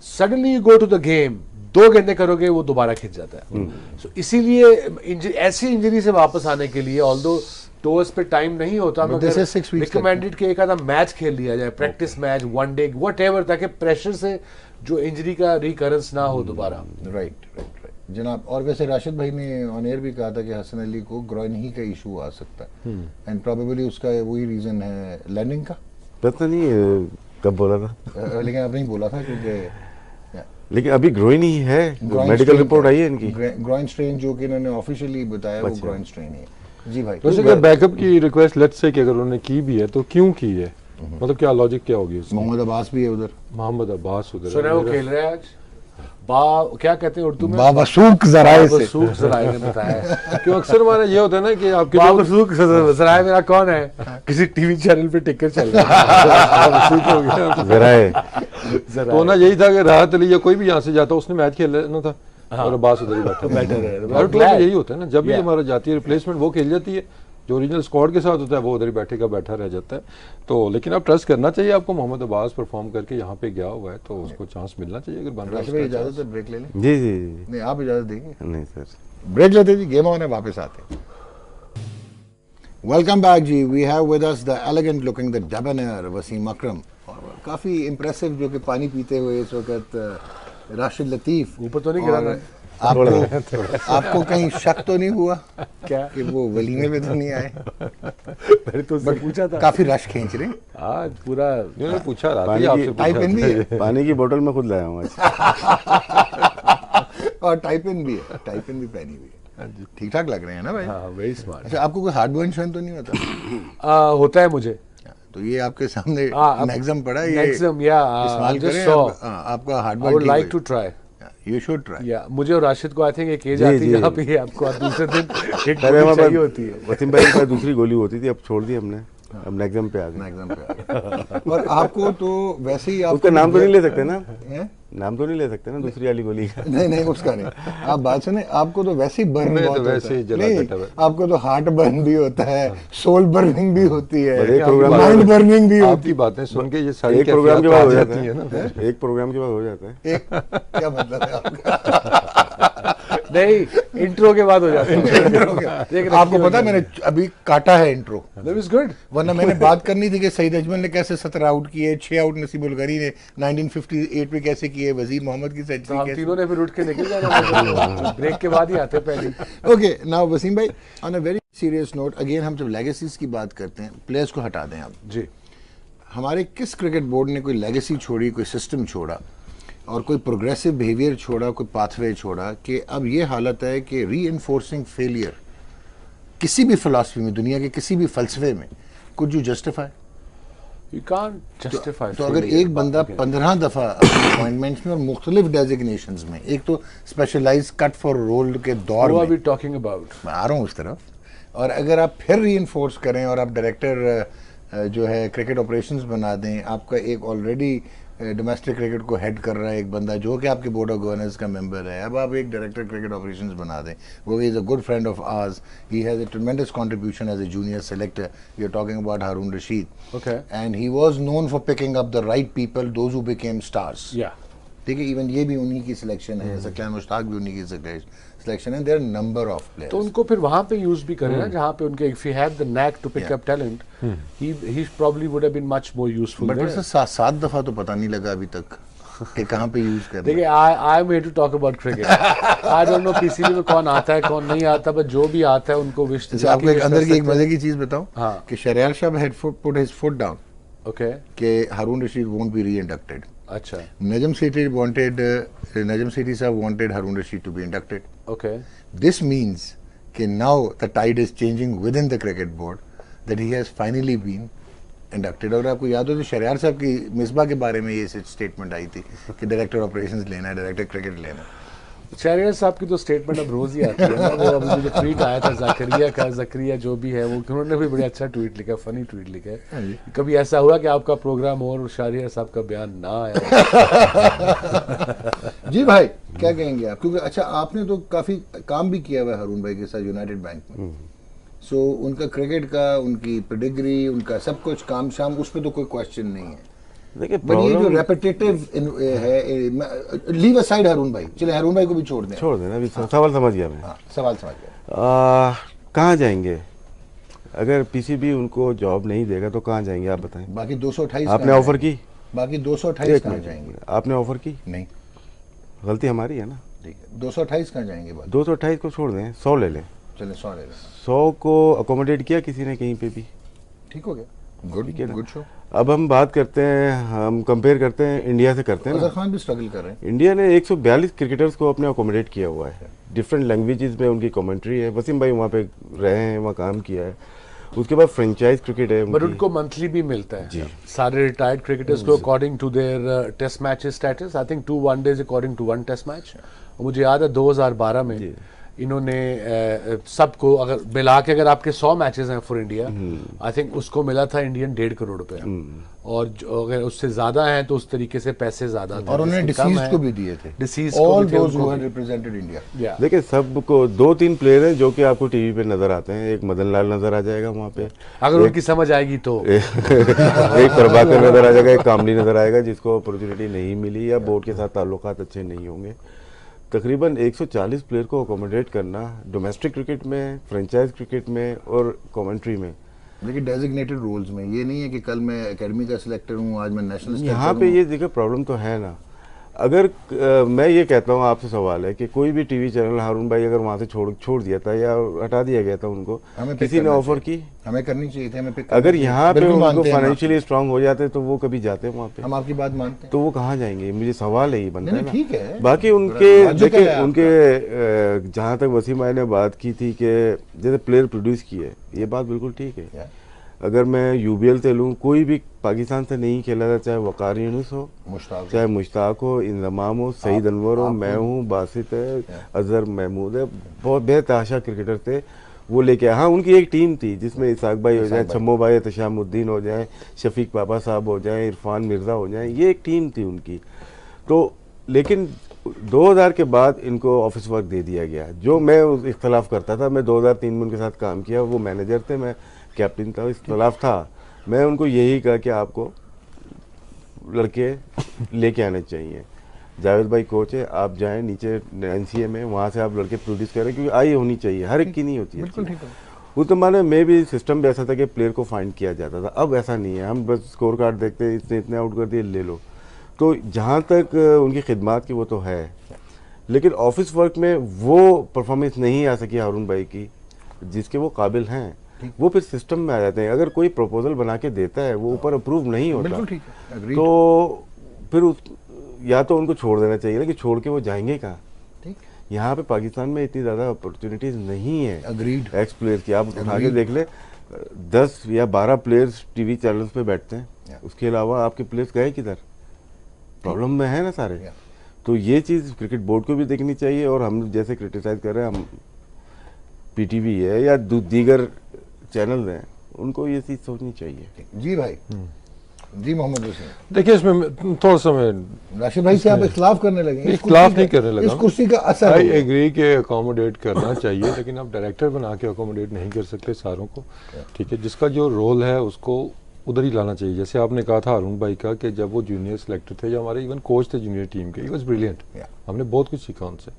Suddenly you go to the game, 2 गेंदें करोगे वो दोबारा खिंच जाता है। So, इसीलिए ऐसी इंजरी से वापस आने के लिए ऑल्दो टोस पे टाइम नहीं होता, But this is 6 weeks recommended कि एक आधा मैच खेल लिया जाए, प्रैक्टिस मैच, वनडे व्हाटएवर, ताकि प्रेशर से जो इंजरी का रिकरेंस ना हो दोबारा। राइट जनाब। और वैसे राशिद भाई ने ऑन एयर भी कहा था कि हसन अली को ग्रॉइन ही का इशू आ सकता है, एंड प्रोबेबली उसका वही रीजन है लैंडिंग का। पता नहीं कब बोला था, लेकिन अब नहीं बोला था क्योंकि लेकिन अभी ग्रोइन ही है, मेडिकल रिपोर्ट आई है इनकी। ग्रॉइन स्ट्रेन जो कि इन्होंने ऑफिशियली बताया वो ग्रॉइन स्ट्रेन है। जी भाई, वैसे अगर बैकअप की रिक्वेस्ट लेट्स से कि अगर उन्होंने की भी है तो क्यों की है, मतलब क्या लॉजिक क्या होगी उसमें? मोहम्मद अब्बास भी है उधर, मोहम्मद अब्बास उधर सुना वो खेल रहे हैं आज, क्या कहते हैं उर्दू में, बावसूक जराए से। बावसूक ज़राए ने बताया। क्यों अक्सर हमारा ये होता है ना कि आपके बावसूक ज़राए मेरा कौन है, किसी टीवी चैनल पे टिकर चल रहा है। बावसूक हो गया जरा तो ना, यही था कि राहत अली या कोई भी यहाँ से जाता उसने मैच खेलना था और अब्बास उधर ही बैठा बेटर है। हर टूर में यही होता है ना, जब भी हमारा जाती है रिप्लेसमेंट वो खेल जाती है, जो ओरिजिनल स्क्वाड के साथ होता है वो उधर ही बैठा रह जाता है। तो लेकिन अब ट्रस्ट करना चाहिए आपको, मोहम्मद अब्बास परफॉर्म करके यहाँ पे गया हुआ है तो उसको चांस मिलना चाहिए अगर बन रहा राशिद भाई है। इजाजत है, ब्रेक ले लें? जी जी जी नहीं आप इजाजत देंगे? नहीं सर, ब्रेक लेते जी, गेम ऑन है, वापस आते हैं। वेलकम बैक जी, we have with us the elegant looking the debonair Wasim Akram, और काफी इंप्रेसिव जो कि पानी पीते हुए इस वक्त राशिद लतीफ। ऊपर तो नहीं गिरा ना? आपको कहीं शक तो नहीं हुआ क्या कि वो वलीमे में तो नहीं आए? मैंने तो उससे पूछा था। काफी रश खींच रहे हैं। आज पूरा इन्होंने पूछा रहा पानी था की- आपसे टाइप इन भी है पानी की बोतल में खुद लाया हूँ आज। और टाइप इन भी है, टाइप इन भी पहनी हुई है। ठीक ठाक लग रहे हैं ना भाई? हाँ, वेरी स्मार्ट। अच्छा, आपको कोई हार्डवेयर इंश्योरेंस तो नहीं होता? होता है मुझे। तो ये आपके सामने अब नेक्सम पड़ा है, ये नेक्सम या इस्तेमाल just करें saw. आपका I hardware would like to try. You should try. या मुझे और राशिद को आई थिंक एक एज जी, आती जी। है जहाँ पे आपको दूसरे दिन एक पहले गोली हमारे चाहिए पास होती है। वसीम भाई के पास दूसरी गोली होती थी, अब छोड़ दी हमने, अब नेक्सम पे आ गए। एग्जाम पे आ गए। और आपको तो वैसे ही उसका नाम तो नहीं ले सकते ना, हैं? नाम तो नहीं ले सकते ना दूसरी वाली गोली का। नहीं उसका नहीं। आप बात सुने, आपको तो वैसे ही बर्न मैं तो बहुत होता वैसे है। ही जला नहीं, देता है। आपको तो हार्ट बर्न भी होता है, सोल बर्निंग भी होती है, और एक प्रोग्राम माइंड बर्निंग भी होती आपकी बातें सुन के ये सारी एक प्रोग्राम के बाद हो कैफियत जाता आती है ना। है, एक प्रोग्राम के बाद हो जाता है। है। एक क्या मतलब है आपका? नहीं, इंट्रो के बाद हो जाता है। आपको पता है मैंने अभी काटा है इंट्रो, That was good. वरना मैंने बात करनी थी कि सईद अजमल ने कैसे 17 आउट किए, 6 आउट नसीब उल गरी ने 1958 में कैसे किए, वजीर मोहम्मद की तो सेंचुरी हम कैसे। तीनों ने फिर उठ के निकल जाना, ब्रेक के बाद ही आते पहले। ओके, नाउ वसीम भाई, on a very serious note, again हम जब लेगेसीज की बात करते हैं, प्लेयर्स को हटा दें आप, जी, हमारे किस क्रिकेट बोर्ड ने कोई लेगेसी छोड़ी, कोई सिस्टम छोड़ा और कोई प्रोग्रेसिव बिहेवियर छोड़ा, कोई पाथवे छोड़ा कि अब ये हालत है कि री इन्फोर्सिंग फेलियर किसी भी फिलॉसफी में, दुनिया के किसी भी फलसफे में, could you justify? you can't justify. तो अगर failure. एक बंदा 15 दफा अपॉइंटमेंट्स में और मुख्तलिफ डेजिग्नेशंस में, एक तो स्पेशलाइज कट फॉर रोल के दौर Who are में, we talking about? मैं आ रहा हूँ उस तरफ, और अगर आप फिर री इन्फोर्स करें और आप डायरेक्टर जो है क्रिकेट ऑपरेशंस बना दें, आपका एक ऑलरेडी डोमेस्टिक क्रिकेट को हेड कर रहा है एक बंदा जो कि आपके बोर्ड ऑफ गवर्नेंस का मेंबर है, अब आप एक डायरेक्टर क्रिकेट ऑपरेशंस बना दें, वो is a good friend of ours, he has a tremendous contribution as a junior selector, you are talking about Haroon Rashid, Okay. And he was known for picking up the right people, those who became stars. Yeah. ठीक है, even ये भी उन्हीं की selection है, सकलान मुश्ताक भी उन्हीं की सिलेक्शन है, देयर नंबर ऑफ प्लेयर्स। तो उनको फिर वहां पे यूज भी करें ना, जहाँ पे उनके if he had the knack to pick Yeah. up talent, he probably would have been much more useful but there. वैसे 7 दफा तो पता नहीं लगा अभी तक कि कहाँ पे यूज करना है। देखिए, I am here to talk about cricket. I don't know PCB में कौन आता है कौन नहीं आता, बट जो भी आता है उनको विश। अच्छा, आपको एक अंदर की एक मजे की चीज बताऊं हाँ। कि शहरयार साहब had put his foot down okay, कि Haroon Rasheed won't be re-inducted. अच्छा, नजम सेठी साहब wanted Haroon Rasheed to be inducted. Okay, this means कि now the tide is changing within the cricket board that he has finally been inducted. और आपको याद हो तो शहरयार साहब की मिसबा के बारे में ये स्टेटमेंट आई थी कि डायरेक्टर ऑपरेशंस लेना है, डायरेक्टर क्रिकेट लेना है। शहरियार साहब की तो स्टेटमेंट अब रोज ही आती है ना। वो अभी जो ट्वीट आया था जकरिया जो भी है, वो उन्होंने भी बड़ा अच्छा ट्वीट लिखा, फनी ट्वीट लिखा है। कभी ऐसा हुआ कि आपका प्रोग्राम हो और शहरियार साहब का बयान ना आया? जी भाई, क्या कहेंगे आप? क्योंकि अच्छा, आपने तो काफी काम भी किया हुआ है हारून भाई के साथ यूनाइटेड बैंक में, सो उनका क्रिकेट का, उनकी पेडिग्री, उनका सब कुछ काम शाम, उस पर तो कोई क्वेश्चन नहीं है। देखिए बट ये जो प्रॉब्लम रेपिटेटिव है, लीव असाइड हारून भाई, चले हारून भाई को भी छोड़ दें। छोड़ देना, अभी सवाल समझ गया मैं। हाँ, सवाल समझ गया। कहाँ जाएंगे अगर पीसीबी उनको जॉब नहीं देगा तो कहाँ जाएंगे आप बताएं। बाकी 228 आपने कहाँ ऑफर जाएंगे? की? बाकी 228 एक कहाँ मिनट, जाएंगे? आपने ऑफर की? नहीं, गलती हमारी है ना। ठीक है, 228 कहाँ जाएंगे? बाकी 228 को छोड़ दें, 100 ले लें। चले 100 ले लें। 100 को अकोमोडेट किया किसी ने कहीं पे भी? ठीक हो गया, गुड ठीक है ना? Good show. अब हम बात करते हैं, हम कंपेयर करते हैं इंडिया से करते हैं अजहर ना। खान भी स्ट्रगल कर रहे हैं। इंडिया ने 142 क्रिकेटर्स को अपने अकोमोडेट किया हुआ है, डिफरेंट लैंग्वेजेस में उनकी कमेंट्री है। वसीम भाई वहाँ पे रहे हैं, वहाँ काम किया है। उसके बाद फ्रेंचाइज क्रिकेट है बट उनकी। उनको मंथली भी मिलता है सारे रिटायर्ड क्रिकेटर्स को according to their test matches status. I think 2 one days according to 1 test match. मुझे याद है 2012 में इन्होंने सबको अगर मिला के अगर आपके 100 मैचेस हैं फॉर इंडिया, आई थिंक उसको मिला था इंडियन 1.5 करोड़ रुपया। और अगर उससे ज्यादा हैं तो उस तरीके से पैसे ज्यादा थे। और उन्होंने जिसके कम डिसीज हैं, को भी दिए थे। डिसीज ऑल को भी थे, दोज हु उनको हैड भी। Represented India. Yeah. देखिए सबको 2-3 प्लेयर हैं जो कि आपको टीवी पे नजर आते हैं। एक मदन लाल नजर आ जाएगा वहाँ पे, अगर उनकी समझ आएगी तो। एक प्रभाकर नजर आ जाएगा, एक कामली नजर आएगा जिसको अपॉर्चुनिटी नहीं मिली या बोर्ड के साथ ताल्लुकात अच्छे नहीं होंगे। तकरीबन 140 प्लेयर को अकोमोडेट करना डोमेस्टिक क्रिकेट में, फ्रेंचाइज क्रिकेट में और कमेंट्री में, लेकिन डेजिग्नेटेड रोल्स में ये नहीं है कि कल मैं एकेडमी का सिलेक्टर हूँ, आज मैं नेशनल यहाँ पे ये देखिए प्रॉब्लम तो है ना। अगर मैं ये कहता हूँ, आपसे सवाल है कि कोई भी टीवी चैनल हारून भाई अगर वहाँ से छोड़ दिया था या हटा दिया गया था उनको, हमें किसी ने ऑफर की, हमें करनी चाहिए थी, हमें pick अगर करनी यहाँ पे चाहिए। बिल्कुल उनको मानते हैं हम फाइनेंशियली स्ट्रांग हो जाते तो वो कभी जाते वहाँ पे, हम आपकी बात मानते हैं। तो वो कहाँ जाएंगे? मुझे सवाल यही बनता है नहीं, ना। ठीक है। बाकी उनके लॉजिक देखिए है उनके जहाँ तक वसीम भाई ने बात की थी कि जैसे प्लेयर प्रोड्यूस किए, ये बात बिल्कुल ठीक है। Yeah. अगर मैं यूबीएल से लूँ, कोई भी पाकिस्तान से नहीं खेला था, चाहे वकार यूनुस हो, मुश्ताक चाहे मुश्ताक हो, इंजमाम हो, सईद अनवर हो, मैं हूँ, बासित है, अजहर महमूद है, बहुत बेतहाशा क्रिकेटर थे वो लेके आए। हाँ, उनकी एक टीम थी जिसमें इसाक भाई हो जाए, छम्मो भाई, तशामुद्दीन हो जाए, शफीक पापा साहब हो जाए, इरफान मिर्ज़ा हो जाए, ये एक टीम थी उनकी। तो लेकिन 2000 के बाद इनको ऑफिस वर्क दे दिया गया। जो मैं इख्तलाफ करता था, मैं 2003 में उनके साथ काम किया, वो मैनेजर थे, मैं कैप्टन था, इख्तलाफ था। मैं उनको यही कहा कि आपको लड़के लेके आने चाहिए। जावेद भाई कोच है, आप जाएं नीचे एनसीए में, वहाँ से आप लड़के प्रोड्यूस करें, क्योंकि आई होनी चाहिए, हर एक की नहीं होती है। बिल्कुल ठीक है। उस जमाने में भी सिस्टम भी ऐसा था कि प्लेयर को फाइंड किया जाता था। अब ऐसा नहीं है, हम बस स्कोर कार्ड देखते हैं, इसने इतने आउट कर दिए, ले लो। तो जहाँ तक उनकी खिदमात की वो तो है, लेकिन ऑफिस वर्क में वो परफॉर्मेंस नहीं आ सकी हारून भाई की जिसके वो काबिल हैं। वो फिर सिस्टम में आ जाते हैं। अगर कोई प्रपोजल बना के देता है, वो ऊपर अप्रूव नहीं होता, बिल्कुल ठीक है, agreed। तो फिर या तो उनको छोड़ देना चाहिए ना, कि छोड़ के वो जाएंगे कहाँ? ठीक, यहाँ पे पाकिस्तान में इतनी ज़्यादा अपॉर्चुनिटीज़ नहीं है Agreed। एक्स प्लेयर की। आप उठा के देख ले, 10 या 12 प्लेयर्स टीवी चैनल्स पे बैठते हैं, उसके अलावा आपके प्लेयर्स गए किधर? प्रॉब्लम में है ना सारे। तो ये चीज़ क्रिकेट बोर्ड को भी देखनी चाहिए, और हम जैसे क्रिटिसाइज कर रहे हैं, हम पीटीवी है या दीगर चैनल हैं, उनको ये चीज़ सोचनी चाहिए। जी भाई, जी मोहम्मद हुसैन। देखिए इसमें थोड़ा सा मैं राशिद भाई से आप इख्तलाफ करने लगे हैं। इख्तलाफ नहीं करने लगा, इस कुर्सी का असर आई होगा। एग्री के अकोमोडेट करना चाहिए, लेकिन आप डायरेक्टर बना के अकोमोडेट नहीं कर सकते सारों को। ठीक है, जिसका जो रोल है उसको उधर ही लाना चाहिए। जैसे आपने कहा था अरुण भाई का कि जब वो जूनियर सेलेक्टर थे, या हमारे इवन कोच थे जूनियर टीम के, ही वाज ब्रिलियंट, हमने बहुत कुछ सीखा उनसे।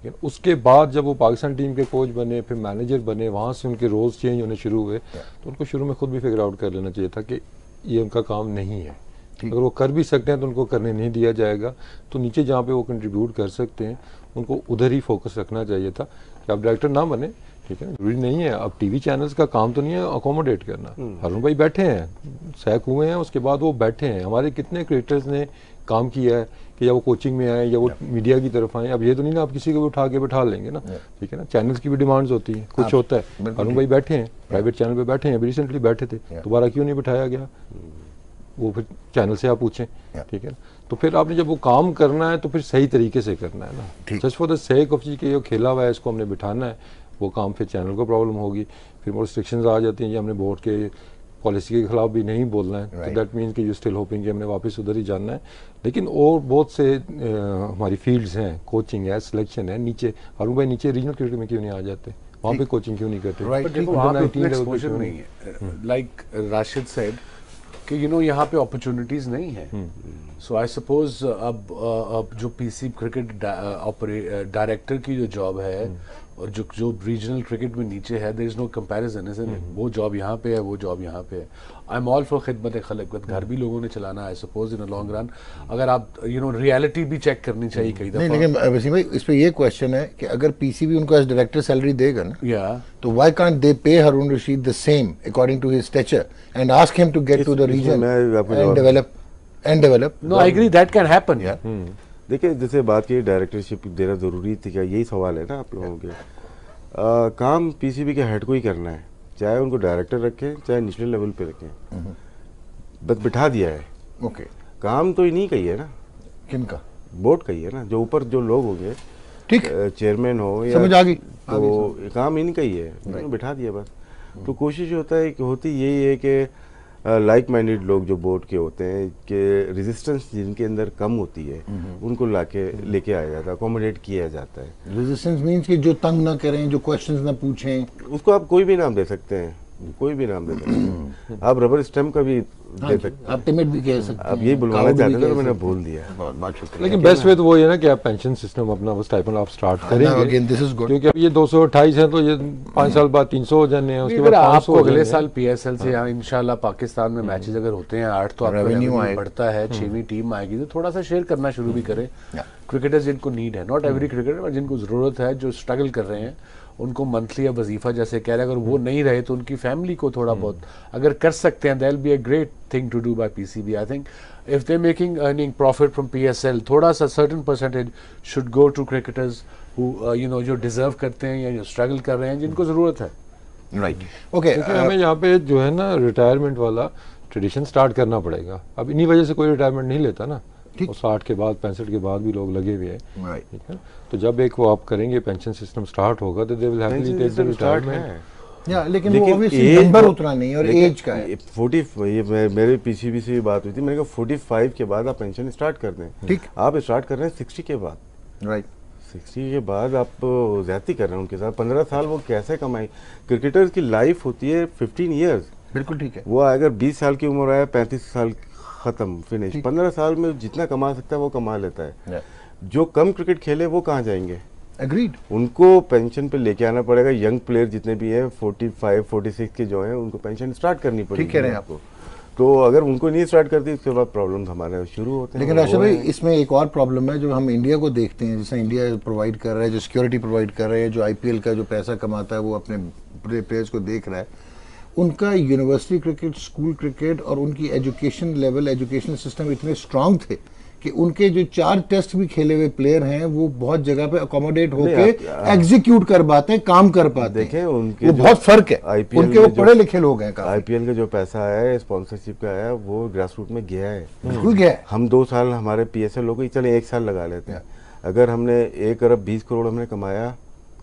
लेकिन उसके बाद जब वो पाकिस्तान टीम के कोच बने, फिर मैनेजर बने, वहाँ से उनके रोल्स चेंज होने शुरू हुए, तो उनको शुरू में खुद भी फिगर आउट कर लेना चाहिए था कि ये उनका काम नहीं है। अगर वो कर भी सकते हैं तो उनको करने नहीं दिया जाएगा। तो नीचे जहाँ पे वो कंट्रीब्यूट कर सकते हैं उनको उधर ही फोकस रखना चाहिए था कि आप डायरेक्टर ना बने। ठीक है, जरूरी नहीं है, अब टीवी चैनल्स का काम तो नहीं है अकोमोडेट करना। हारून भाई बैठे हैं, सैक हुए हैं, उसके बाद वो बैठे हैं। हमारे कितने क्रिएटर्स ने काम किया है कि या वो कोचिंग में आए या वो मीडिया की तरफ आए। अब ये तो नहीं ना आप किसी को भी उठा के बैठा लेंगे ना। ठीक है ना, चैनल्स की भी डिमांड्स होती है, कुछ होता है। हारून भाई बैठे हैं, प्राइवेट चैनल पे बैठे हैं, अभी रिसेंटली बैठे थे, दोबारा क्यों नहीं बिठाया गया? वो फिर चैनल से आप पूछें। ठीक है ना, तो फिर आपने जब वो काम करना है तो फिर सही तरीके से करना है ना। Just for the sake of चीज़ के जो खेला हुआ है इसको हमने बिठाना है, वो काम फिर चैनल को प्रॉब्लम होगी, फिर वो रिस्ट्रिक्शंस आ जाती हैं। ये हमने बोर्ड के पॉलिसी के खिलाफ भी नहीं बोलना है, तो दैट मीन्स कि यू स्टिल होपिंग कि हमने वापस उधर ही जाना है। लेकिन और बहुत से हमारी फील्ड्स हैं, कोचिंग है, सिलेक्शन है। नीचे हारून भाई नीचे रीजनल क्रिकेट में क्यों नहीं आ जाते? वहाँ पे कोचिंग क्यों नहीं करते? But देखो, वहाँ पे उतना exposure नहीं है। Like Rashid said कि यहाँ पे अपॉर्चुनिटीज नहीं है। सो आई सपोज अब जो पीसी क्रिकेट डायरेक्टर की जो जॉब है और जो रीजनल क्रिकेट में नीचे है, there is no comparison, isn't it? वो जॉब यहाँ पे है, वो जॉब यहाँ पे है। आई एम ऑल फॉर खिदमत खलक, घर भी लोगों ने चलाना है, I suppose in a long run. अगर आप रियलिटी भी चेक करनी चाहिए कई दफा। नहीं, लेकिन वसीम भाई इस पे ये क्वेश्चन है कि अगर पीसीबी उनको एज डायरेक्टर सैलरी देगा ना, या तो why can't they pay Haroon Rasheed the same according to his stature and ask him to get to the region and develop. No, I agree that can happen. या देखिए, जैसे बात की डायरेक्टरशिप देना जरूरी थी क्या, यही सवाल है ना आप लोगों के। काम पीसीबी के हेड को ही करना है, चाहे उनको डायरेक्टर रखें चाहे नेशनल लेवल पे रखें, बस बिठा दिया है। ओके, काम तो इन्हीं का ही है ना, किनका? बोर्ड का ही है ना, जो ऊपर जो लोग होंगे, ठीक, चेयरमैन हो या समझ आ गई, तो काम इनका ही है, उन्होंने बिठा दिया बस। तो कोशिश होती यही है कि लाइक माइंडेड लोग जो बोर्ड के होते हैं कि रेजिस्टेंस जिनके अंदर कम होती है उनको लेके आया जाता है, अकोमोडेट किया जाता है। रेजिस्टेंस मींस कि जो तंग ना करें, जो क्वेश्चंस ना पूछें। उसको आप कोई भी नाम दे सकते हैं, कोई भी नाम दे सकते हैं। आप रबर स्टैम्प का भी दे सकते हैं, आप टिमिड भी कह सकते हैं, आप यही बुलवाना चाहते थे तो मैंने बोल दिया। बहुत शुक्रिया। लेकिन बेस्ट वे तो वो है ना कि आप पेंशन सिस्टम अपना वो स्टाइपेंड आप स्टार्ट करेंगे, अगेन दिस इज गुड, क्योंकि अब ये 228 है तो ये 5 साल बाद 300 हो जाने हैं, उसके बाद 500 आपको हो अगले जाने साल पीएसएल से इंशाल्लाह पाकिस्तान में मैचेस अगर होते हैं 8 तो आपका Revenue रेवेन्यू आएगा। बढ़ता है, 6वीं टीम आएगी तो थोड़ा सा शेयर करना शुरू भी करें। क्रिकेटर्स जिनको नीड है, नॉट एवरी क्रिकेटर, बट जिनको जरूरत है, जो स्ट्रगल कर रहे हैं, उनको मंथली या वजीफा जैसे कह रहे हैं, अगर वो नहीं रहे तो उनकी फैमिली को थोड़ा बहुत अगर कर सकते हैं, that will be a great thing to do by PCB. I think if they making earning profit from PSL, थोड़ा सा certain percentage should go to cricketers who जो डिजर्व करते हैं या जो स्ट्रगल कर रहे हैं, जिनको जरूरत है। Right, okay. क्योंकि हमें यहाँ पे जो है ना रिटायरमेंट वाला ट्रेडिशन स्टार्ट करना पड़ेगा। अब इन्हीं वजह से कोई रिटायरमेंट नहीं लेता ना, ठीक। और 60 के बाद 65 के बाद भी लोग लगे हुए हैं, राइट, ठीक है। तो जब एक वो आप करेंगे पेंशन सिस्टम स्टार्ट होगा तो they will happily take the retirement. या लेकिन वो ऑब्वियसली नंबर उतना नहीं और एज का है। 40 मेरे पीसीबी से भी बात हुई थी, मैंने कहा 45 के बाद आप पेंशन स्टार्ट कर दें। ठीक। आप स्टार्ट कर रहे हैं 60 के बाद, राइट, 60 के बाद आप ज्यादती कर रहे हैं उनके साथ। 15 साल वो कैसे कमाए? क्रिकेटर्स की लाइफ होती है 15 ईयर्स, बिल्कुल ठीक है। वो अगर 20 साल की उम्र है, 35 साल खत्म, फिनिश। 15 साल में जितना कमा सकता है वो कमा लेता है। जो कम क्रिकेट खेले वो कहाँ जाएंगे? एग्रीड, उनको पेंशन पे लेके आना पड़ेगा। यंग प्लेयर जितने भी हैं 45 46 के जो हैं उनको पेंशन स्टार्ट करनी पड़ेगी। ठीक कह रहे हैं आपको। तो अगर उनको नहीं स्टार्ट करती उसके बाद प्रॉब्लम हमारे शुरू होते हैं। लेकिन राशिद भाई इसमें एक और प्रॉब्लम है जो हम इंडिया को देखते हैं, जैसे इंडिया प्रोवाइड कर रहा है, जो सिक्योरिटी प्रोवाइड कर रहा है, जो आईपीएल का जो पैसा कमाता है वो अपने प्लेयर्स को देख रहा है, उनका यूनिवर्सिटी क्रिकेट, स्कूल क्रिकेट और उनकी एजुकेशन लेवल, एजुकेशनल सिस्टम इतने स्ट्रांग थे कि उनके जो 4 टेस्ट भी खेले हुए प्लेयर हैं वो बहुत जगह पे अकोमोडेट होके एग्जीक्यूट कर पाते हैं, काम कर पाते हैं। देखें उनके वो बहुत फर्क है, आईपीएल उनके वो पढ़े लिखे लोग हैं काफी। आईपीएल का जो पैसा है स्पॉन्सरशिप का है वो ग्रास रूट में गया है। बिल्कुल गया है। हम 2 साल हमारे पीएसएल लोग चले 1 साल लगा लेते हैं। अगर हमने 1 अरब 20 करोड़ हमने कमाया,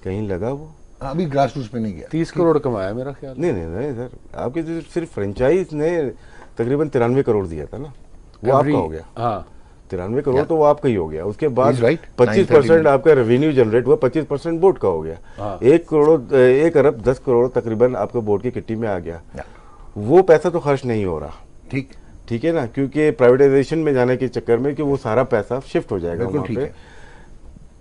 कहीं लगा वो? अभी ग्रास रूट पे नहीं गया। 30 करोड़ कमाया मेरा ख्याल। नहीं सर, आपके जो सिर्फ फ्रेंचाइज ने तकरीबन 93 करोड़ दिया था ना, वो आपका हो गया। हाँ, 93 करोड़ तो वो आपका ही हो गया। उसके बाद He's right, 25% आपका रेवेन्यू जनरेट हुआ, 25% बोर्ड का हो गया। 1 अरब 10 करोड़ तकरीबन आपके बोर्ड की किट्टी में आ गया। वो पैसा तो खर्च नहीं हो रहा, ठीक है ना, क्योंकि प्राइवेटाइजेशन में जाने के चक्कर में कि वो सारा पैसा शिफ्ट हो जाएगा वहाँ पे।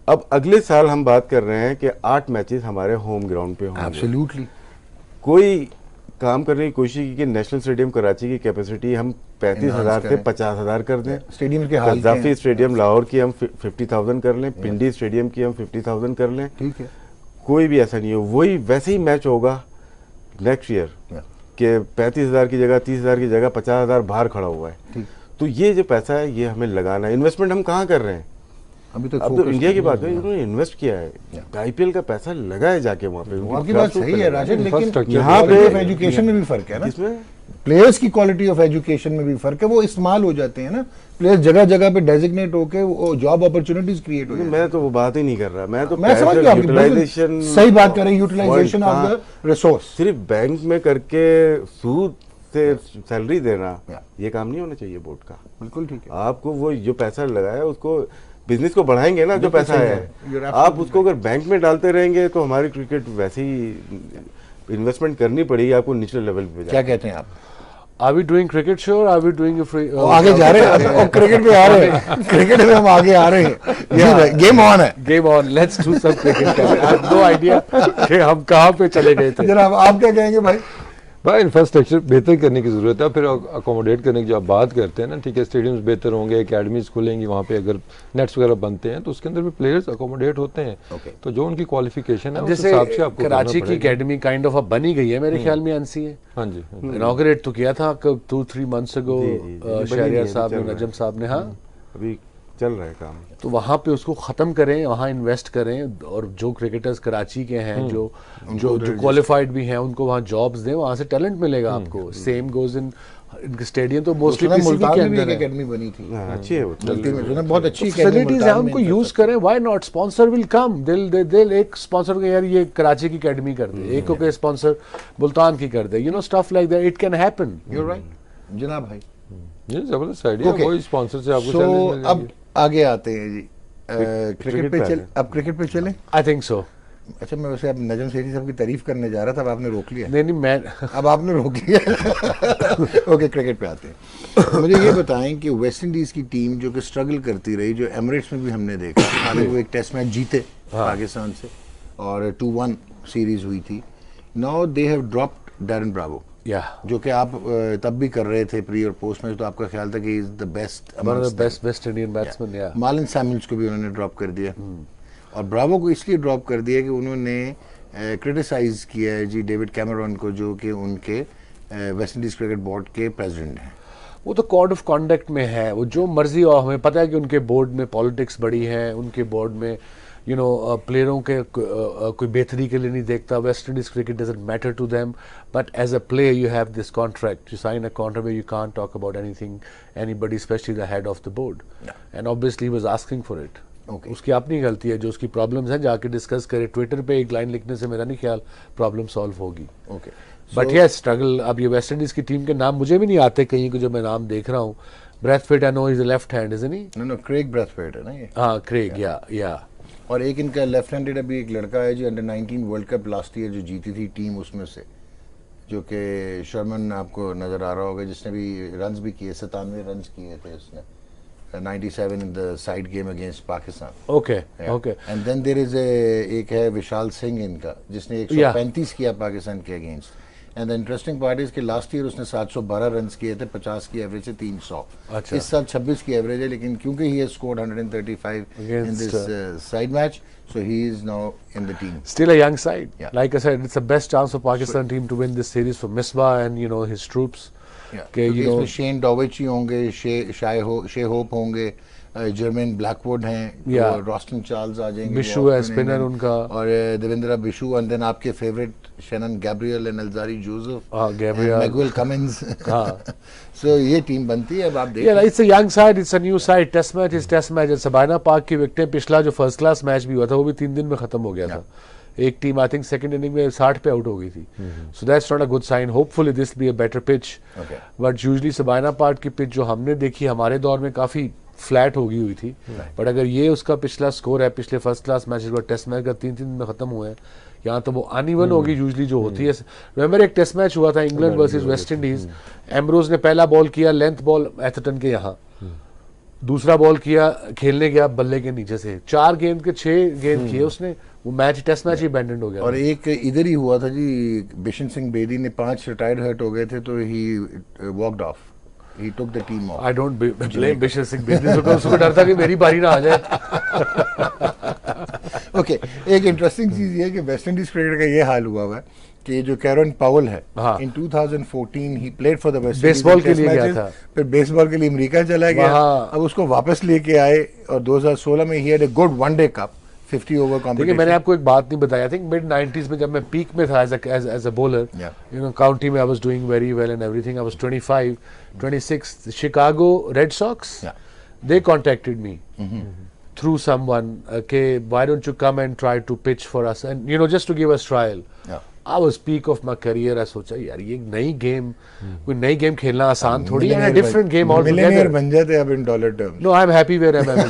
अब अगले साल हम बात कर रहे हैं कि 8 मैचेस हमारे होम ग्राउंड पे होंगे। एब्सोल्युटली। कोई काम करने की कोशिश की कि नेशनल स्टेडियम कराची की कैपेसिटी हम 35,000 से 50,000 कर दें। स्टेडियम के हाल कज़ाफी स्टेडियम लाहौर की हम 50,000 कर लें, पिंडी स्टेडियम की हम 50,000 कर लें। ठीक है, कोई भी ऐसा नहीं हो, वही वैसे ही मैच होगा नेक्स्ट ईयर कि 35,000 की जगह 30,000 की जगह 50,000 बाहर खड़ा हुआ है। तो ये जो पैसा है ये हमें लगाना है। इन्वेस्टमेंट हम कहाँ कर रहे हैं? अभी तक अब तो इंडिया की बात है, उन्होंने इन्वेस्ट किया है, आईपीएल का पैसा लगा है जाके वहाँ पे। आपकी बात सही है राशिद, लेकिन यहाँ पे एजुकेशन में भी फर्क है ना, इसमें प्लेयर्स की क्वालिटी ऑफ एजुकेशन में भी फर्क है। वो इस्तेमाल हो जाते हैं ना प्लेयर्स, जगह जगह पे डेजिग्नेट होके वो जॉब अपॉर्चुनिटीज क्रिएट हो जाती हैं। मैं तो वो बात ही नहीं कर रहा, मैं तो मैं समझ गया, यूटिलाइजेशन, सही बात कर रहे हैं, यूटिलाइजेशन ऑफ द रिसोर्स। सिर्फ बैंक में करके सूद से सैलरी देना ये काम नहीं होना चाहिए बोर्ड का। बिल्कुल ठीक है। आपको वो जो पैसा लगाया उसको बिजनेस को बढ़ाएंगे ना, जो पैसा है आप उसको अगर बैंक में डालते रहेंगे तो हमारी क्रिकेट वैसे ही इन्वेस्टमेंट करनी पड़ेगी आपको नेशनल लेवल पे। क्या कहते हैं आप? Are we doing cricket show or are we doing a free? आगे जा रहे हैं और क्रिकेट पे आ रहे हैं, क्रिकेट में हम आगे आ रहे हैं, गेम ऑन है। Game on. Let's do some cricket. I have no idea कि हम कहाँ पे चले गए थे। जनाब आप क्या कहेंगे भाई? भाई इंफ्रास्ट्रक्चर बेहतर करने की ज़रूरत है, फिर अकोमोडेट करने की जो आप बात करते हैं ना, ठीक है, स्टेडियम्स बेहतर होंगे, एकेडमीज खुलेंगी, वहाँ पे अगर नेट्स वगैरह बनते हैं तो उसके अंदर भी प्लेयर्स अकोमोडेट होते हैं। तो जो उनकी क्वालिफिकेशन है उस जैसे हिसाब से आपको कराची की एकेडमी काइंड ऑफ बनी गई है मेरे ख्याल में एनसीए। हाँ जी, इनॉग्रेट तो किया था 2-3 months ago शहरियार साहब ने, नजम साहब ने। हाँ, अभी चल रहा है काम। तो वहाँ पे उसको ख़त्म करें, वहाँ इन्वेस्ट करें, और जो क्रिकेटर्स कराची के हैं जो क्वालिफाइड भी हैं उनको वहाँ जॉब्स दें, वहाँ से टैलेंट मिलेगा आपको। सेम गोज इन स्टेडियम तो मोस्टली पीसीबी के अंदर है। एकेडमी बनी थी, अच्छी है वो, बहुत अच्छी फैसिलिटीज है, उनको यूज करें। Why not? Sponsor will come, दिल एक स्पॉन्सर को यार ये कराची की एकेडमी कर दे, एक को स्पॉन्सर मुल्तान की कर दे, you know, stuff like that, it can happen. You are right जनाब भाई, ये जबरदस्त आइडिया। वही स्पॉन्सर से आपको सो सैलरी मिल जाएगी। अब आगे आते हैं जी क्रिकेट पे चल, अब क्रिकेट पे चलें। I think so. अच्छा, मैं वैसे अब नजम सेठी साहब की तारीफ करने जा रहा था, अब आपने रोक लिया। नहीं मैं अब आपने रोक लिया। ओके, क्रिकेट पे आते हैं। मुझे ये बताएं कि वेस्ट इंडीज की टीम जो कि स्ट्रगल करती रही, जो एमिरेट्स में भी हमने देखा, हालांकि वो एक टेस्ट मैच जीते पाकिस्तान से और 2-1 सीरीज हुई थी। Now they have dropped Darren Bravo, जो कि आप तब भी कर रहे थे प्री और पोस्ट मैच, तो आपका ख्याल था कि is the best, one of the best West Indian batsman. या मार्लन सैमुअल्स को भी उन्होंने ड्रॉप कर दिया, और ब्रावो को इसलिए ड्रॉप कर दिया कि उन्होंने क्रिटिसाइज किया है जी डेविड कैमरॉन को, जो कि उनके वेस्ट इंडीज क्रिकेट बोर्ड के प्रेसिडेंट हैं। वो तो कोड ऑफ कॉन्डक्ट में है, वो जो मर्जी हो, हमें पता है कि उनके बोर्ड में पॉलिटिक्स बड़ी है, उनके बोर्ड में यू नो प्लेयरों के कोई बेहतरी के लिए नहीं देखता। West Indies cricket doesn't matter to them, but as a player you have this contract, you sign a contract where you can't talk about anything anybody, specially the head of the board, and obviously he was asking for it. उसकी अपनी गलती है, जो उसकी problems हैं जाके discuss करे। Twitter पे एक लाइन लिखने से मेरा नहीं ख्याल प्रॉब्लम सॉल्व होगी। But yes, struggle. अब ये वेस्ट इंडीज की टीम के नाम मुझे भी नहीं आते कहीं को, जो मैं नाम देख रहा हूँ। Brathwaite I know is left hand, is नहीं? नो क्रेग ब्रेथवेट है ना ये। हाँ, क्रेग, या और एक इनका लेफ्ट हैंडेड अभी एक लड़का है जी, under nineteen world cup last year जो जीती थी टीम, उसमें से, जो कि शर्मन आपको नजर आ रहा होगा, जिसने भी रन्स भी किए, 97 रन्स किए थे उसने, 97 in the side game against Pakistan. Okay. And then there is एक है विशाल सिंह इनका, जिसने 135 किया पाकिस्तान के against. And the interesting part is कि लास्ट ईयर उसने 712 रन्स किए थे, 50 की एवरेज से 300। अच्छा। इस साल 26 की एवरेज है, लेकिन क्योंकि he has scored 135 in this side match, so he is now in the team. Still a young side. Like I said, it's the best chance for Pakistan team to win this series for Misbah and you know his troops. इसमें Shane Dowrich होंगे, Shai Hope होंगे, Jermaine Blackwood हैं, Roston Charles आ जाएंगे, Bishoo है spinner उनका, और Devendra Bishoo, and then आपके favourite Shannon Gabriel and Alzarri Joseph, Gabriel, Miguel Cummins. So ये टीम बनती है। अब आप देखिए, it's a young side, it's a new side. Test match is test match. सबाना पाक की विकेटें, पिछला जो फर्स्ट क्लास मैच भी हुआ था वो भी 3 दिन में खत्म हो गया था। एक team I think second inning में 60 पे आउट हो गई थी। So that's not a good sign. Hopefully this be a better pitch, but usually Sabina Park की पिच जो हमने देखी हमारे दौर में काफी फ्लैट हो गई हुई थी। बट अगर ये उसका पिछला स्कोर है, पिछले first class match test match का 3 दिन में खत्म हुए हैं, यहाँ तो वो अनइवन होगी यूजुअली जो होती है। रिमेंबर एक टेस्ट मैच हुआ था England versus West Indies, Ambrose ने पहला बॉल किया लेंथ बॉल एथरटन के यहाँ, दूसरा बॉल किया खेलने गया बल्ले के नीचे से, 4 गेंद के 6 गेंद किए उसने, वो मैच टेस्ट मैच ही अबैंडन हो गया। और एक इधर ही हुआ था जी, बिशन सिंह बेदी ने 5 रिटायर्ड हर्ट हो गए थे, तो he walked off, he took the team of. I don't blame Bishan Singh Bedi, उसको डर था कि मेरी बारी ना आ जाए। ओके, एक इंटरेस्टिंग चीज ये है कि वेस्ट इंडीज क्रिकेट का ये हाल हुआ है कि जो कैरन पावल है, इन 2014 he played for the West Indies, baseball के लिए गया था, फिर बेसबॉल के लिए अमेरिका चला गया, अब उसको वापस लेके आए, और 2016 में he had a good one day cup 50 over competition. देखिए, मैंने आपको एक बात नहीं बताई, आई थिंक मिड 90s में जब मैं पीक में था as a bowler, you know county में I was doing very well and everything, I was 25 26 Chicago Red Sox, they contacted me through someone, okay, why don't you come and try to pitch for us, and you know just to give us trial. I was peak of my career, I सोचा यार ये नई game, कोई नई game खेलना आसान थोड़ी है, डिफरेंट गेम altogether. मिलियनेयर बन जाते अब in dollar terms. No, I'm happy where I'm at.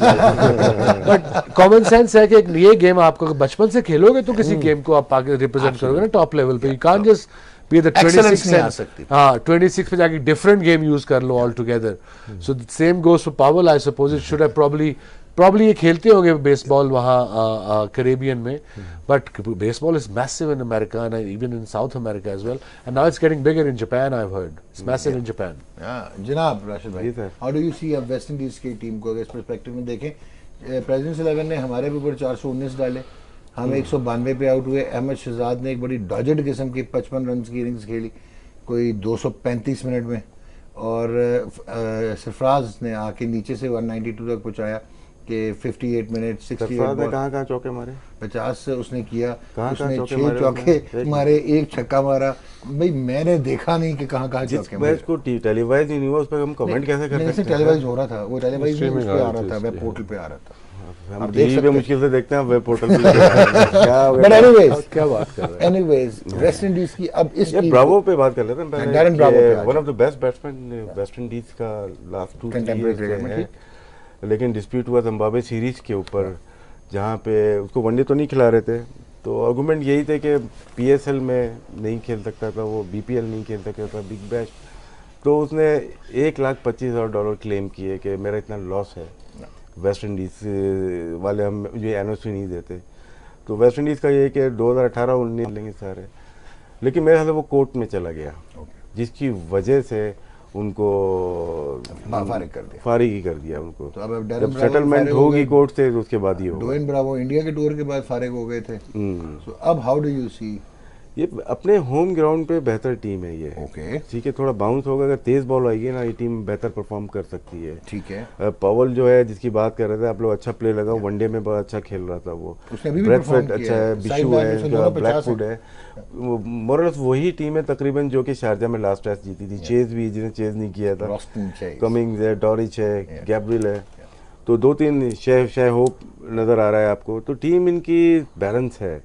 But common sense है कि एक ये गेम आपको बचपन से खेलोगे तो किसी गेम को आप आगे रिप्रेजेंट करोगे ना टॉप लेवल पे, you can't just be the Excellence 26 नहीं आ and सकती। हाँ 26 पे जाके different game use कर लो altogether. So the same goes for Powell. I suppose it should have probably ये खेलते होंगे बेसबॉल वहाँ कैरेबियन में, but baseball is massive in America and even in South America as well, and now it's getting bigger in Japan. I've heard it's massive in Japan. जनाब राशिद भाई, जी sir. How do you सी अब waste Indies की team को अगर इस perspective में देखें, presidents 11 ने हमारे भी ऊपर 419 डाले, हम 192 पे आउट हुए। अहमद शहजाद ने एक बड़ी डॉजेड किस्म की 55 रन की इनिंग्स खेली कोई 235 मिनट में, और सरफराज ने आके नीचे से 192 तक पहुंचाया कि 58 मिनट 68 बॉल, कहाँ चौके मारे, 50 उसने किया, कहाँ उसने चौके 6 मारे चौके उसने? मारे, 1 छक्का मारा। भाई मैंने देखा नहीं कि कहाँ कहाँ जिस चौके मारे। मैच को टेलीवाइज नहीं हुआ उस पर हम कमेंट कैसे कर सकते हैं? टेलीवाइज हो रहा था, वो टेलीवाइज नहीं, उस Streaming पे आ आ रही रहा थी था, वेब उसकी, पोर्टल पे आ रहा था। हम आप देख टीवी सकते पे हैं। मुश्किल से देखते हैं, वेब पोर्टल पे क्या हो बट गया? एनीवेज क्या बात कर रहे हैं? एनीवेज वेस्ट इंडीज की अब इस ये टीम ब्रावो पे बात कर लेते हैं पहले। डैरेन ब्रावो पे आज। One of the best batsman West Indies का लास्ट 2 Contemporary इयर्स cricket में, है, लेकिन डिस्प्यूट हुआ जिम्बाब्वे सीरीज के ऊपर, जहाँ पे उसको वनडे तो नहीं खिला रहे थे, तो आर्गूमेंट यही थे कि पीएसएल में नहीं खेल सकता था वो, बीपीएल नहीं खेल सकता था, बिग बैश, तो उसने $1,25,000 क्लेम किए कि मेरा इतना लॉस है, वेस्ट इंडीज़ वाले हम जो एनओसी नहीं देते। तो वेस्ट इंडीज़ का ये कि 2018-19 लेंगे सारे, लेकिन मेरे ख्याल से वो कोर्ट में चला गया, जिसकी वजह से उनको फारिग ही कर दिया उनको। तो अब डैरेन जब ब्रावो सेटलमेंट फारिग हो होगी गए, कोर्ट से तो उसके बाद ही होगा। डोएन ब्रावो इंडिया के टूर के बाद फारिग हो गए थे। So, अब हाउ डू यू सी? ये अपने होम ग्राउंड पे बेहतर टीम है ये। ओके, ठीक है, थोड़ा बाउंस होगा, अगर तेज बॉल आएगी ना ये टीम बेहतर परफॉर्म कर सकती है। ठीक है। पवल जो है जिसकी बात कर रहे थे आप लोग, अच्छा प्ले लगा, वनडे में बहुत अच्छा खेल रहा था वो। उसने अभी भी ब्रेडफर्ड perform अच्छा किया है, है। बिशू Sideline है, में से दोनों 50 ब्लैकवुड है, मोरलेस वही टीम है तकरीबन जो कि शारजा में लास्ट टेस्ट जीती थी। चेज भी जिसने चेज नहीं किया था, रॉस्टन चेज, कमिंग्स है, डॉरिच है, गैब्रियल है, तो 2-3 शे होप नजर आ रहा है आपको। तो टीम इनकी बैलेंस है।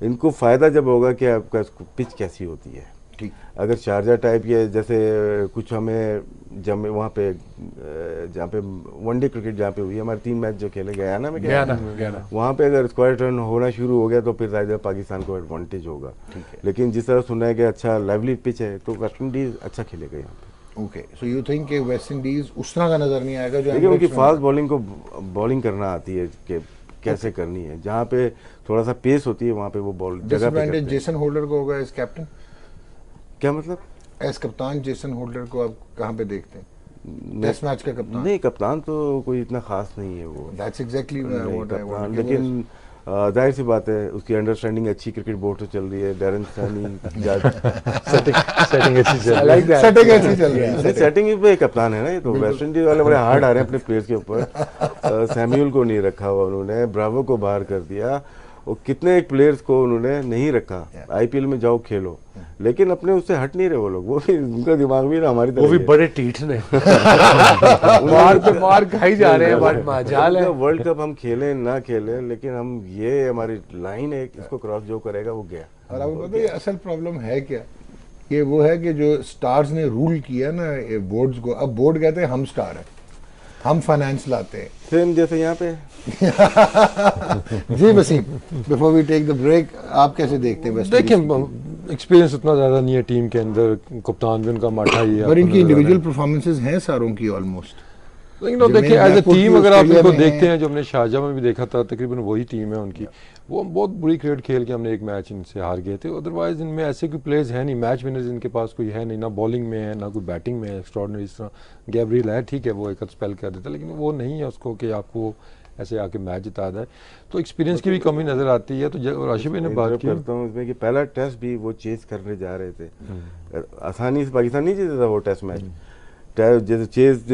इनको फायदा जब होगा कि आपका पिच कैसी होती है। ठीक, अगर शारजा टाइप ये जैसे कुछ हमें जब वहाँ पे जहाँ पे वनडे क्रिकेट जहाँ पे हुई, हमारे 3 मैच जो खेले गया ना, गयाना वहाँ पे अगर स्क्वायर रन होना शुरू हो गया तो फिर शायद पाकिस्तान को एडवांटेज होगा। लेकिन जिस तरह सुना है कि अच्छा लाइवली पिच है, तो वेस्ट इंडीज अच्छा खेलेगा यहाँ पे। ओके, सो यू थिंक कि वेस्ट इंडीज उस तरह का नजर नहीं आएगा जो देखिए उनकी एमिरेट्स में फास्ट बॉलिंग को बॉलिंग करना आती है कि कैसे करनी है, जहाँ पे थोड़ा सा पेस होती है वहाँ पे वो बॉल जगह पे डिसएडवांटेज करते हैं। जेसन होल्डर को होगा एज कैप्टन, क्या मतलब? एज कप्तान जेसन होल्डर को आप कहाँ पे देखते हैं? टेस्ट मैच का कप्तान? नहीं, कप्तान तो कोई इतना खास नहीं है वो। दैट्स एग्जैक्टली नहीं, व्हाट आई कप्तान, वांट। लेकिन जाहिर सी बात है उसकी अंडरस्टैंडिंग अच्छी क्रिकेट बोर्ड से चल रही है। डैरेन सैनी सेटिंग अच्छी चल I रही like that. सेटिंग ऐसी चल रही है। सेटिंग पे कप्तान है ना, ये तो वेस्ट इंडीज वाले बड़े हार्ड आ रहे हैं अपने प्लेयर्स के ऊपर। सैम्यूल को नहीं रखा हुआ उन्होंने, ब्रावो को बाहर कर दिया, और कितने एक प्लेयर्स को उन्होंने नहीं रखा। आईपीएल में जाओ खेलो, लेकिन अपने उससे हट नहीं रहे वो लोग। वो भी उनका दिमाग भी ना हमारी वो भी तरह बड़े टीठ ने मार पे मार खाई जा रहे हैं, बट मजाल है। वर्ल्ड कप हम खेलें ना खेलें, लेकिन हम ये हमारी लाइन है, इसको क्रॉस जो करेगा वो गया। और आपको पता है असल प्रॉब्लम है क्या? ये वो है कि जो स्टार्स ने रूल किया ना बोर्ड्स को, अब बोर्ड कहते हैं हम स्टार हैं, हम फाइनेंस लाते हैं। सेम जैसे यहाँ पे। जी Wasim, before we take the break, आप कैसे देखते हैं वेस्ट देखिए इंडीज की? एक्सपीरियंस उतना ज़्यादा नहीं है टीम के अंदर, कप्तान भी उनका माठा ही है। पर इनकी इंडिविजुअल परफॉर्मेंसेस हैं सारों की ऑलमोस्ट। लेकिन जो देखिए मैंने एज ए ब्लैकवुड टीम की अगर आप ऑस्ट्रेलिया इनको में देखते है। हैं, जो हमने शारजा में भी देखा था, तकरीबन वही टीम है उनकी। वो बहुत बुरी क्रिकेट खेल के हमने एक मैच इनसे हार गए थे। अदरवाइज इनमें ऐसे कोई प्लेयर्स है नहीं, मैच विनर्स इनके पास कोई है नहीं, ना बॉलिंग में है ना कोई बैटिंग में है एक्स्ट्रॉर्डिनरी। इस तरह गैब्रियल है, ठीक है, वो एक स्पेल कर देता, लेकिन वो नहीं है उसको कि आपको ऐसे आके मैच जिता दें। तो एक्सपीरियंस की भी कमी नजर आती है। तो राशिद भाई ने बात की, करता हूँ इसमें कि पहला टेस्ट भी वो चेज करने जा रहे थे, आसानी से पाकिस्तान नहीं जीता था वो टेस्ट मैच। जैसे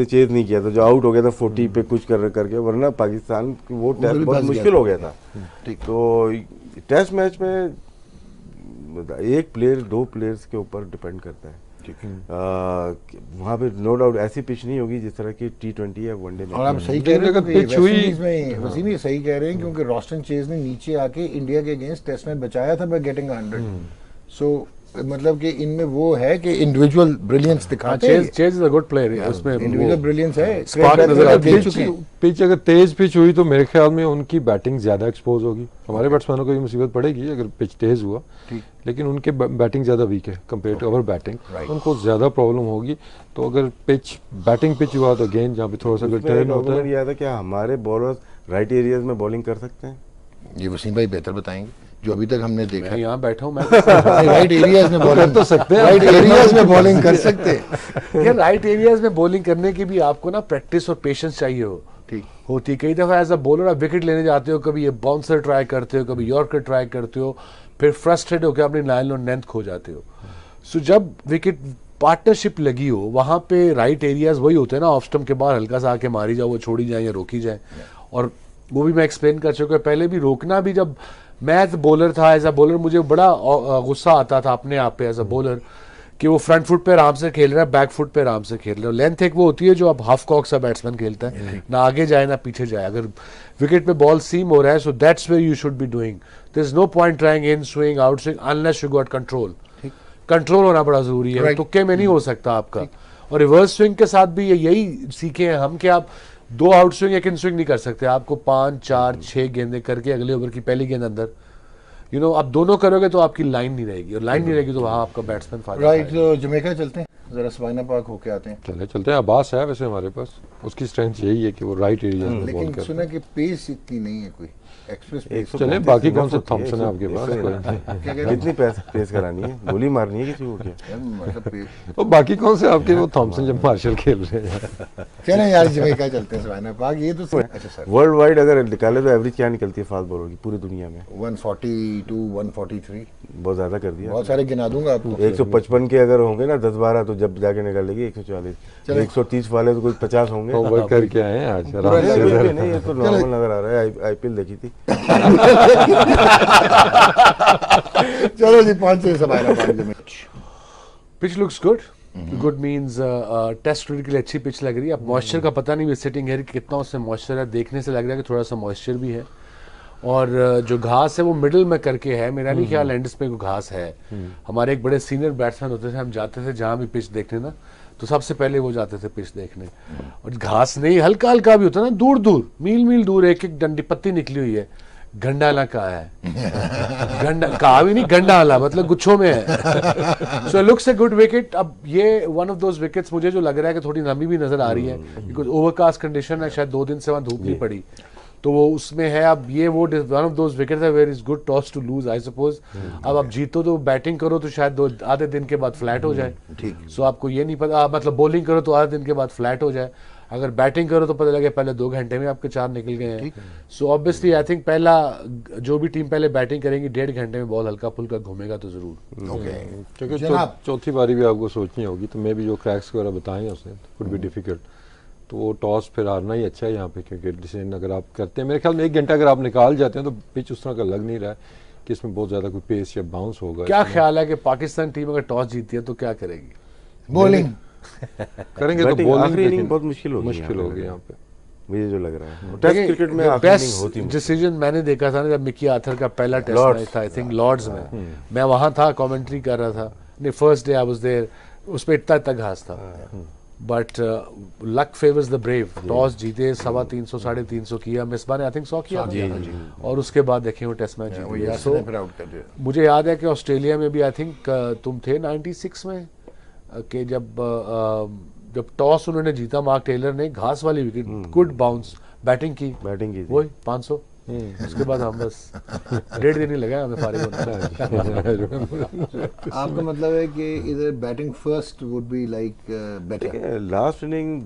चेज नहीं किया था, जो आउट हो गया था 40 पे कुछ करके, वरना पाकिस्तान वो टेस्ट भी बहुत बच मुश्किल गया हो गया था। तो टेस्ट मैच में एक प्लेयर 2 प्लेयर्स के ऊपर डिपेंड करता है। वहाँ पे नो डाउट ऐसी पिच नहीं होगी जिस तरह की T20 या वनडे में। और आप सही कह रहे अगर हैं कि पिच वेस्ट हुई- इंडीज में वसीम ये सही कह रहे हैं, क्योंकि रॉस्टन चेज ने नीचे आके इंडिया के अगेंस्ट टेस्ट मैच बचाया था बाय गेटिंग 100। सो मतलब कि इनमें वो है कि इंडिविजुअल ब्रिलियंस दिखाते हैं, chase is a good player, उसमें इंडिविजुअल ब्रिलियंस है, स्पार्क नजर आती है। दे चुके हैं। पिच अगर तेज पिच हुई तो मेरे ख्याल में उनकी बैटिंग ज्यादा एक्सपोज होगी। हमारे बैट्समैनों को भी मुसीबत पड़ेगी अगर पिच तेज हुआ, लेकिन उनके बैटिंग ज्यादा वीक है कंपेयर टू अवर बैटिंग, उनको ज्यादा प्रॉब्लम होगी। तो अगर पिच बैटिंग पिच हुआ तो अगेन जहाँ पे थोड़ा सा टर्न होता है। यह था क्या हमारे बॉलर्स राइट एरियाज में बॉलिंग कर सकते हैं? ये वसीम भाई बेहतर बताएंगे, जो अभी तक हमने देखा मैं है। यहाँ बैठा हूँ, मैं राइट एरियाज में बॉलिंग तो सकते हैं, राइट एरियाज में बॉलिंग कर सकते हैं। यार राइट एरियाज में बॉलिंग करने की भी आपको ना प्रैक्टिस और पेशेंस चाहिए ठीक होती है। कई दफा एज अ बॉलर आप विकेट लेने जाते हो, कभी ये बाउंसर ट्राई करते हो, कभी यॉर्कर ट्राई करते हो, फिर फ्रस्ट्रेट होकर अपनी लाइन और लेंथ खो जाते हो। सो जब विकेट पार्टनरशिप लगी हो वहां पे राइट एरियाज वही होते हैं ना, ऑफ स्टंप के बाहर हल्का सा आके मारी जाओ, वो छोड़ी जाए या रोकी जाए। और वो भी मैं एक्सप्लेन कर चुका हूँ पहले भी, रोकना भी। जब मैं एज बॉलर था, एज अ बॉलर मुझे बड़ा गुस्सा आता था अपने आप पे एज अ बॉलर कि वो फ्रंट फुट पे आराम से खेल रहा है, बैक फुट पे आराम से खेल रहा है। लेंथ एक वो होती है जो अब हाफ कॉक सा बैट्समैन खेलता है, ना आगे जाए ना पीछे जाए। अगर विकेट पे बॉल सीम हो रहा है, so that's where you should be doing. There is no point trying in swing out swing unless you got control. Control होना बड़ा जरूरी है, तुक्के में नहीं हो सकता आपका। और रिवर्स स्विंग के साथ भी यही सीखे हैं हम कि आप 2 आउट स्विंग एक इन स्विंग नहीं कर सकते, आपको 5 4 6 गेंदें करके अगले ओवर की पहली गेंद अंदर, यू नो आप दोनों करोगे तो आपकी लाइन नहीं रहेगी, और लाइन नहीं रहेगी तो वहाँ आपका बैट्समैन फायदा राइट, तो जमैका चलते हैं, जरा सवाना पार्क होके आते हैं। चलते हैं। अब्बास है वैसे हमारे पास, उसकी स्ट्रेंथ यही है कि वो राइट एरिया में बॉल लेकिन करता है। सुना कि पेस इतनी नहीं है, कोई एक्सप्रेस पेस। चले बाकी कौन सा थॉमसन है आपके पास? क्या कह रहे कितनी पेस करानी है? गोली मारनी है किसी को क्या? हैं? मतलब पेस। वो बाकी कौन से आपके वो थॉमसन जब मार्शल खेल रहे हैं। चलें यार जमैका चलते हैं, सवाना पार्क। ये तो अच्छा सर, वर्ल्ड वाइड अगर निकाले तो एवरेज क्या निकलती है फास्ट बॉलर की पूरी दुनिया में? 142 143, बहुत ज्यादा कर दिया। बहुत सारे गिना दूंगा आपको। 155 के अगर होंगे ना 10-12 तो जब जाके निकालेगी 140। 130 वाले तो कोई 50 होंगे। ओवर करके आए हैं आज आराम नहीं, से। नहीं, नहीं, ये तो नॉर्मल नजर आ रहा है। आईपीएल देखी थी। चलो जी, पहुंचे Sabina Park Jamaica. Pitch looks good. Good means test cricket के लिए अच्छी पिच लग रही है। अब मॉइस्चर का पता नहीं, सिटिंग है कितना उसमें मॉइस्चर है, देखने से लग रहा है कि थोड़ा सा मॉइस्चर भी है। और जो घास है वो मिडिल में करके है, मेरा नहीं ख्याल एंड्स पे कोई घास है। हमारे एक बड़े सीनियर बैट्समैन होते थे, हम जाते थे जहाँ भी पिच देखने ना, तो सबसे पहले वो जाते थे पिच देखने। और घास नहीं, हल्का हल्का भी होता है ना, दूर दूर मील मील दूर एक एक डंडी पत्ती निकली हुई है। गंडाला कहा है, गंडा कहा भी नहीं, गंडाला मतलब गुच्छों में है। सो लुक्स ए गुड विकेट। अब ये वन ऑफ दोज विकेट्स मुझे जो लग रहा है कि थोड़ी नमी भी नजर आ रही है, बिकॉज ओवरकास्ट कंडीशन है, शायद 2 दिन से वहां धूप नहीं पड़ी, तो वो उसमें है। अब ये वो वन ऑफ दोज विकेट्स है where is good toss to lose I suppose. अब आप जीतो तो बैटिंग करो तो शायद आधे दिन के बाद फ्लैट हो जाए। ठीक। सो आपको ये नहीं पता, मतलब बॉलिंग करो तो आधे दिन के बाद फ्लैट हो जाए, अगर बैटिंग करो तो पता लगे पहले 2 घंटे में आपके 4 निकल गए हैं। सो ऑब्वियसली आई थिंक पहला जो भी टीम पहले बैटिंग करेंगी 1.5 घंटे में बॉल हल्का फुल्का घूमेगा तो जरूर। ओके क्योंकि जनाब। चौथी बारी भी आपको सोचनी होगी, तो मे भी जो क्रैक्स वगैरह बताएं उसने कुड बी डिफिकल्ट, तो वो टॉस फिर हारना ही अच्छा है यहाँ पे, क्योंकि डिसीजन अगर आप करते हैं, मेरे ख्याल में 1 घंटा अगर आप निकाल जाते हैं तो पिच उस तरह का लग नहीं रहा है कि इसमें बहुत ज्यादा कोई पेस या बाउंस होगा। क्या ख्याल है कि पाकिस्तान टीम अगर टॉस जीती है तो क्या करेगी? बॉलिंग करेंगे तो बैटिंग बॉलिंग आखिरी इनिंग बहुत मुश्किल होगी यहाँ पे। मुझे जो लग रहा है टेस्ट क्रिकेट में आखिरी इनिंग होती बेस्ट डिसीजन मैंने देखा था ना जब मिकी आर्थर का पहला टेस्ट मैच था, आई थिंक लॉर्ड्स में, मैं वहां था, कमेंट्री कर रहा था, नहीं first day I was there, उस पे इतना घास था, but luck favours the brave. Toss जीते, 350 350 किया, मिसबा ने आई थिंक 100 किया था, और उसके बाद देखें वो टेस्ट मैच जीत गया। सो फिर आउट कर दिया। मुझे याद है कि ऑस्ट्रेलिया में भी आई थिंक तुम थे 96 में कि जब टॉस उन्होंने जीता, मार्क टेलर ने घास वाली विकेट, गुड बाउंस बैटिंग की थी। वही 500। उसके बाद हम बस 1.5 दिन ही लगा हमें फारिग होने। आपका मतलब है कि इधर batting first would be like better. Last inning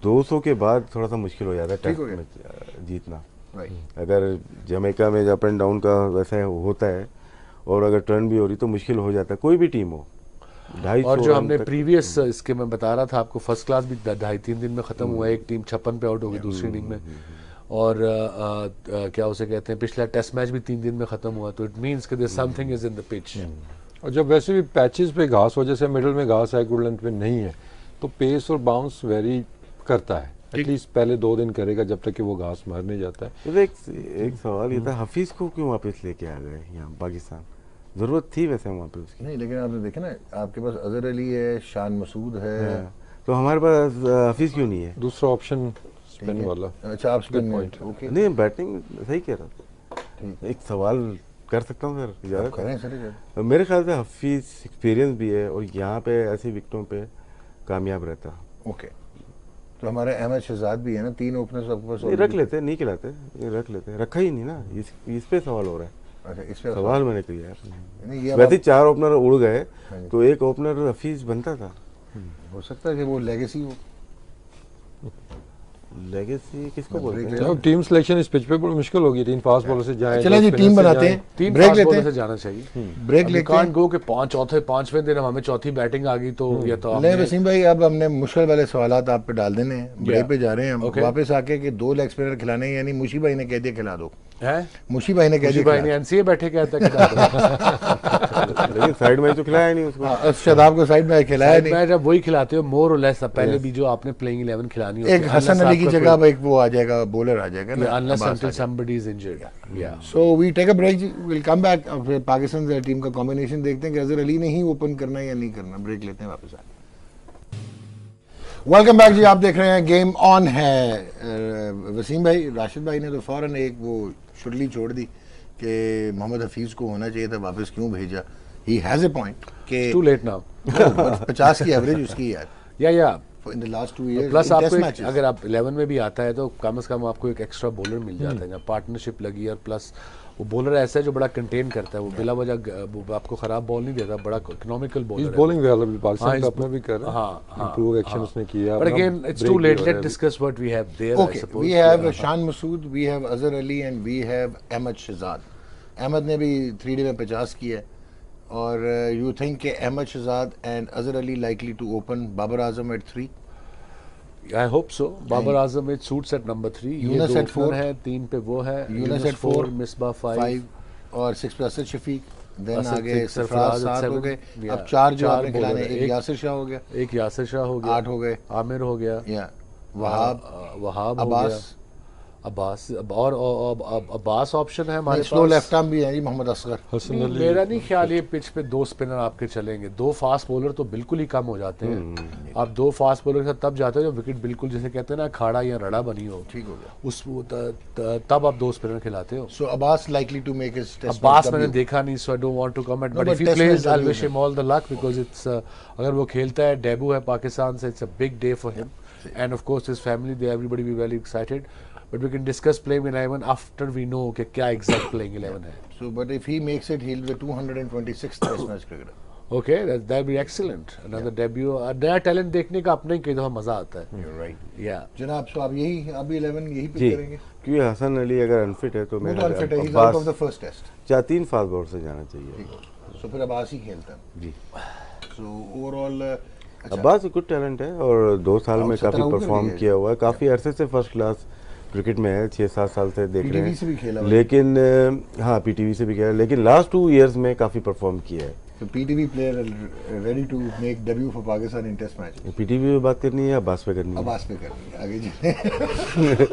200 के बाद थोड़ा सा मुश्किल हो जाता है ठीक हो टेस्ट गया। में जीतना। राइट। अगर जमैका में अप एंड डाउन का वैसा होता है और अगर टर्न भी हो रही तो मुश्किल हो जाता है, कोई भी टीम हो। 250 और जो हमने प्रीवियस इसके मैं बता रहा था आपको, फर्स्ट क्लास भी 2.5-3 दिन में खत्म हुआ है, एक टीम 56 पे आउट हो गई दूसरी इनिंग में, और क्या उसे कहते हैं, पिछला टेस्ट मैच भी 3 दिन में खत्म हुआ, तो इट मींस कि there something is in the pitch. और जब वैसे भी पैचेस पे घास हो, जैसे मिडिल में घास है, गुड लेंथ पे नहीं है, तो पेस और बाउंस वेरी करता है, एटलीस्ट पहले 2 दिन करेगा जब तक कि वो घास मारने जाता है। तो एक सवाल ये था, हफीज को क्यों वापस लेके आ गए यहाँ पाकिस्तान? ज़रूरत थी वैसे वहाँ पे उसकी। नहीं, लेकिन आपने देखा ना, आपके पास अजहर अली है, शान मसूद है, हाँ, तो हमारे पास हफीज़ क्यों नहीं है? दूसरा ऑप्शन स्पिन वाला। अच्छा, आप स्पिन में point. ओके, नहीं, बैटिंग सही कह रहा था। एक सवाल कर सकता हूँ सर आप इजाज़त? करें सर। मेरे ख्याल से हफीज़ एक्सपीरियंस भी है और यहाँ पे ऐसी विकेटों पे कामयाब रहता। ओके, तो हमारे अहमद शहजाद भी है ना, 3 ओपनर्स आपके पास नहीं, रख लेते, नहीं खिलाते, ये रख लेते, रखा ही नहीं ना, इस पे सवाल हो रहा है। अच्छा, इस पे सवाल मैंने किया है। नहीं, ये वैसे 4 ओपनर उड़ गए हाँ जी। तो एक ओपनर हफीज़ बनता था। हो सकता है कि वो लेगेसी हो। लेगेसी किसको बोलते हैं? ब्रेक अब टीम सिलेक्शन इस पिच पे बड़ी मुश्किल होगी, 3 फास्ट बॉलर से जाएं, चलें 2 जी, स्पिनर टीम से बनाते जाएं। हैं, 3 ब्रेक फास्ट लेते बॉलर हैं, से जाना चाहिए। ब्रेक लेते कांट हैं। गो के 5वें दिन हमें चौथी बैटिंग आ गई तो ये तो ले हमने वसीम भाई, अब हमने मुश्किल वाले सवालात आप पे डाल देने हैं, ब्रेक पे जा रहे हैं हम। Okay. वापस आके कि 2 लेग स्पिनर खिलाने हैं, यानी मुशी भाई ने कह दिया खिला दो, हैं मुशी भाई ने कह खुशी दिया भाई खिला ने एनसीए बैठे कहता है लेकिन साइड मैच तो खिलाया ही नहीं उसको। दो। हाँ, शादाब को साइड में खिलाया नहीं। मैं जब वही खिलाते हो मोर और लेस पहले भी जो आपने प्लेइंग 11 खिलानी होती एक है, हसन unless अली की आपका जगह कोई- एक वो आ जाएगा, बॉलर आ जाएगा ना, unless अब्बास आ until जाएगा। somebody is injured. Yeah. So we take a break जी, विल कम बैक। फिर पाकिस्तान टीम का कॉम्बिनेशन देखते हैं कि अजहर अली ने ही ओपन करना है या नहीं करना। ब्रेक लेते हैं, वापस आए। वेलकम बैक जी, आप देख रहे हैं गेम ऑन है। वसीम भाई, राशिद भाई ने तो फौरन एक वो शुरली छोड़ दी कि मोहम्मद हफीज को होना चाहिए था, वापस क्यों भेजा। ही हैज ए पॉइंट कि Too late now. 50 की एवरेज उसकी यार Yeah. In the last 2 years plus in आपको टेस्ट एक, मैचेस। अगर आप 11 में भी आता है तो कम से कम आपको एक एक्स्ट्रा बॉलर मिल जाता है जहाँ पार्टनरशिप लगी और प्लस वो बॉलर ऐसा है जो बड़ा कंटेन करता है, वो बिला वजह वो आपको खराब बॉल नहीं देता, बड़ा इकोनॉमिकल इस बॉलर है। बॉलिंग वेल अभी पाकिस्तान हाँ, का इस- अपना भी कर रहा है। हाँ, इंप्रूव एक्शन उसने किया। But अपना again, it's break too भी late. हो Let's रहा है discuss what we have there. I Okay, suppose. we have Shan Masood, we have Azhar Ali and we have Ahmed Shahzad. Ahmad ने भी 3 डे में 50 किया है और यू थिंक कि Ahmed Shehzad and Azhar Ali likely to open, Babar Azam at 3। I hope so. Babar Azam it suits at number 3. Yunus ये दो at 4. opener है, 3 पे वो है, यूनस एट 4, मिसबा 5, और 6 पे असद शफीक, देन असद आगे 6, सरफराज सरफराज 7 हो 7, गए। या, अब 4 जो चार आपने खिलाने, bowler है, एक एक- यासिर शाह हो गया, एक यासिर शाह हो गया, 8 हो गए, आमिर हो गया, या वहाब, वहाब हो अब्बास, गया, अब्बास और अब्बास ऑप्शन है हमारे स्लो पास। लेफ्ट आर्म भी है जी, मोहम्मद असगर। हसन नहीं, अली मेरा नहीं ख्याल ये पिच पे 2 स्पिनर आपके चलेंगे, 2 फास्ट बॉलर तो बिल्कुल ही कम हो जाते हैं। आप 2 फास्ट बॉलर के साथ तब जाते हो जब विकेट बिल्कुल जैसे कहते हैं ना अखाड़ा या रड़ा बनी हो, ठीक हो गया। उस तब आप 2 स्पिनर खिलाते हो। So Abbas likely to make his test Abbas मैंने देखा नहीं, so I don't want to comment, No, but but if he test plays match I जरूर wish him all the luck because it's अगर वो खेलता है, डेब्यू है पाकिस्तान से, it's a big day for him and of course his family, they everybody be very excited, but we can discuss playing 11 after we know कि क्या exact playing 11 है। So, but if he makes it, he'll be 226th Test match cricketer. Okay, that be excellent, another debut, नया talent देखने का अपना ही कई दफा मजा आता है। You're right. या जनाब, so आप यही अभी 11 यही जी, पिक करेंगे? क्योंकि हसन अली अगर अनफिट है तो वो मैं तो अनफिट है, he's out of the first test. 4-3 fast bowler से जाना चाहिए। ठीक हो, so फिर अब्बास ही खेलता है। जी, So overall, अच्छा, अब्बास गुड टैलेंट है और 2 साल में 17 काफ़ी आउट कर परफॉर्म दिया है। किया हुआ है, काफ़ी अरसे से फर्स्ट क्लास क्रिकेट में है, 6-7 साल से देख रहे PTV से भी खेला हैं। हुआ है। लेकिन हाँ, पीटीवी से भी खेला, लेकिन लास्ट 2 इयर्स में काफ़ी परफॉर्म किया है। so PTV player ready to make debut for Pakistan in Test match. PTV में बात करनी है या अब्बास पे करनी है? अब्बास पे करनी है, आगे चले।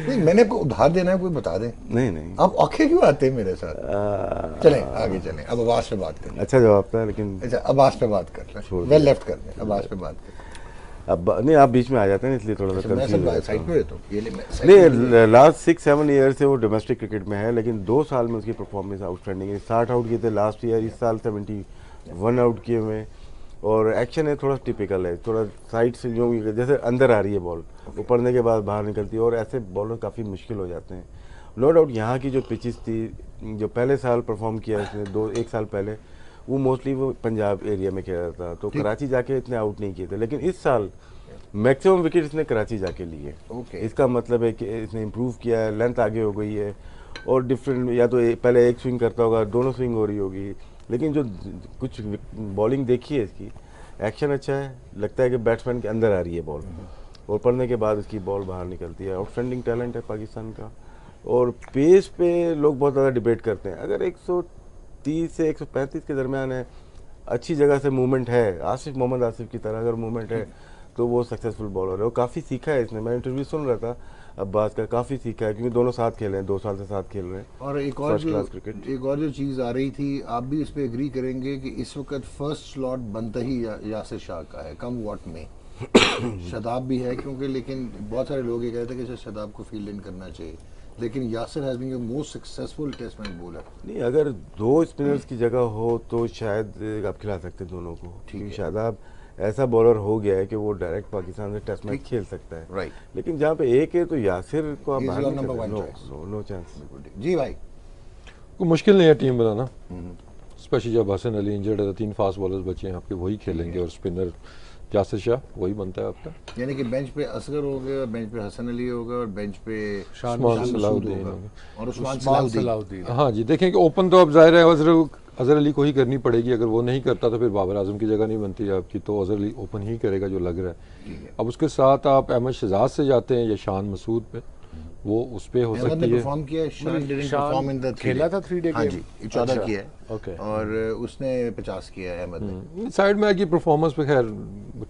नहीं, मैंने आपको उधार देना है, कोई बता दें। नहीं नहीं, आप औखे क्यों आते हैं मेरे साथ? चलें आगे चलें, अब अब्बास पे बात करें। अच्छा जवाब था, लेकिन अच्छा, अब्बास पे बात कर लें, छोड़ वेल लेफ्ट कर लें, अब्बास पे बात करें। अब नहीं, आप बीच में आ जाते हैं इसलिए थोड़ा सा अच्छा, मैं कंफ्यूज सब हो साइड जाता पे हूँ। रहता हूँ, ये ले मैं side पे रहता हूँ। नहीं, लास्ट 6-7 ईयर से वो डोमेस्टिक क्रिकेट में है, लेकिन 2 साल में उसकी परफॉर्मेंस आउटस्टैंडिंग है। 60 आउट किए थे लास्ट ईयर, इस साल 71 आउट किए हुए, और एक्शन है थोड़ा टिपिकल है, थोड़ा साइड से जो जैसे अंदर आ रही है बॉल, वो पड़ने के बाद बाहर निकलती है, और ऐसे बॉलर काफ़ी मुश्किल हो जाते हैं। नो डाउट यहाँ की जो पिचेस थी, जो पहले साल परफॉर्म किया इसने 1 साल पहले, वो मोस्टली वो पंजाब एरिया में खेला था, तो कराची जाके इतने आउट नहीं किए थे, लेकिन इस साल मैक्सिमम विकेट इसने कराची जाके लिए। Okay. इसका मतलब है कि इसने इम्प्रूव किया है, लेंथ आगे हो गई है, और डिफरेंट, या तो पहले एक स्विंग करता होगा, दोनों स्विंग हो रही होगी, लेकिन जो कुछ बॉलिंग देखी है इसकी, एक्शन अच्छा है, लगता है कि बैट्समैन के अंदर आ रही है बॉल, और पड़ने के बाद उसकी बॉल बाहर निकलती है। आउटस्टैंडिंग टैलेंट है पाकिस्तान का, और पेस पे लोग बहुत ज़्यादा डिबेट करते हैं, अगर 130 से 135 के दरमियान है, अच्छी जगह से मूवमेंट है, आसिफ मोहम्मद आसिफ की तरह अगर मूवमेंट है, तो वो सक्सेसफुल बॉलर है, वो काफ़ी सीखा है इसने। मैं इंटरव्यू सुन रहा था अब्बास का, काफ़ी सीखा है क्योंकि दोनों साथ खेल रहे हैं, 2 साल से साथ खेल रहे हैं। और एक और जो चीज़ आ रही थी, आप भी इस पे एग्री करेंगे कि इस वक्त फर्स्ट स्लॉट बनता ही यासिर शाह का है, कम वॉट में। शदाब भी है क्योंकि, लेकिन बहुत सारे लोग ये कहते हैं कि शदाब को फील्ड इन करना चाहिए, लेकिन Yasir has been the most successful test man bowler. नहीं, अगर 2 स्पिनर्स की जगह हो तो शायद आप खिला सकते हैं दोनों को, क्योंकि शादाब ऐसा बॉलर हो गया है कि वो डायरेक्ट पाकिस्तान से टेस्ट मैच खेल सकता है। राइट। लेकिन जहाँ पे एक है तो यासिर को आप बाहर नंबर 1 नो चांस। जी भाई, कोई मुश्किल नहीं है टीम बनाना, स्पेशली जब हसन अली इंजर्ड है, 3 फास्ट बॉलर्स बचे हैं आपके, वही खेलेंगे, और स्पिनर यासिर शाह वही बनता है आपका। यानी कि बेंच पे असगर हो गया, बेंच पे हसन अली होगा, और बेंच पे उस्मान सलाउद्दीन और उस्मान सलाउद्दीन। हाँ जी, देखें कि ओपन तो अब जाहिर है अजहर अली को ही करनी पड़ेगी, अगर वो नहीं करता तो फिर बाबर आजम की जगह नहीं बनती है आपकी, तो अजहर अली ओपन ही करेगा जो लग रहा है। अब उसके साथ आप अहमद शहजाद से जाते हैं या शान मसूद पे, वो उस पे हो सकती है। परफॉर्म किया है, शान डिडंट परफॉर्म इन द खेला था 3 डे हाँ गेम। जी, 14 किया है, ओके। और उसने 50 किया है अहमद ने। साइड में आगे परफॉर्मेंस पे खैर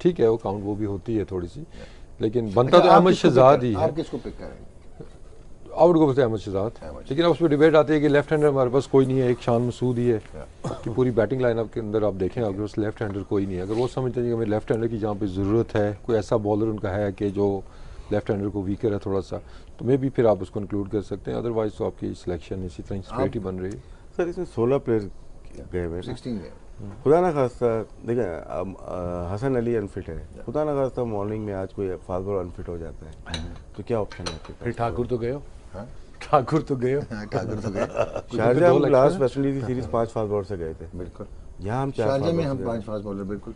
ठीक है, वो काउंट वो भी होती है थोड़ी सी, लेकिन बनता तो अहमद शहजाद ही है। आप किसको पिक करेंगे? आउट गो अहमद शहजाद, लेकिन अब उस पर डिबेट आती है कि लेफ्ट हैंडर हमारे पास कोई नहीं है, एक शान मसूद ही है कि पूरी बैटिंग लाइनअप के अंदर आप देखें अगर उस लेफ्ट हैंडर कोई नहीं है, अगर वो समझते हैं कि हमें लेफ्ट हैंडर की जहाँ पे ज़रूरत है, कोई ऐसा बॉलर उनका है कि जो लेफ्ट हैंडर को वीकर है थोड़ा सा, तो मे भी फिर आप उसको इंक्लूड कर सकते हैं, अदरवाइज तो आपकी सिलेक्शन इसी तरह स्ट्रेट ही बन रही है। सर इसमें 16 प्लेयर गए हुए हैं, 16 में। खुदा ना खास्ता देखें हसन अली अनफिट है, खुदा ना खास्ता मॉर्निंग में आज कोई फास्ट बॉलर अनफिट हो जाता है तो क्या ऑप्शन है आपके पास? फिर ठाकुर तो गए हो, हाँ? ठाकुर तो गए हो। ठाकुर तो गए। शारजाह हम लास्ट वेस्ट इंडीज की सीरीज 5 फास्ट बॉलर से गए थे, बिल्कुल। यहाँ हम 4 शारजाह में फास्ट हम बॉलर 5 फास्ट बॉलर, बिल्कुल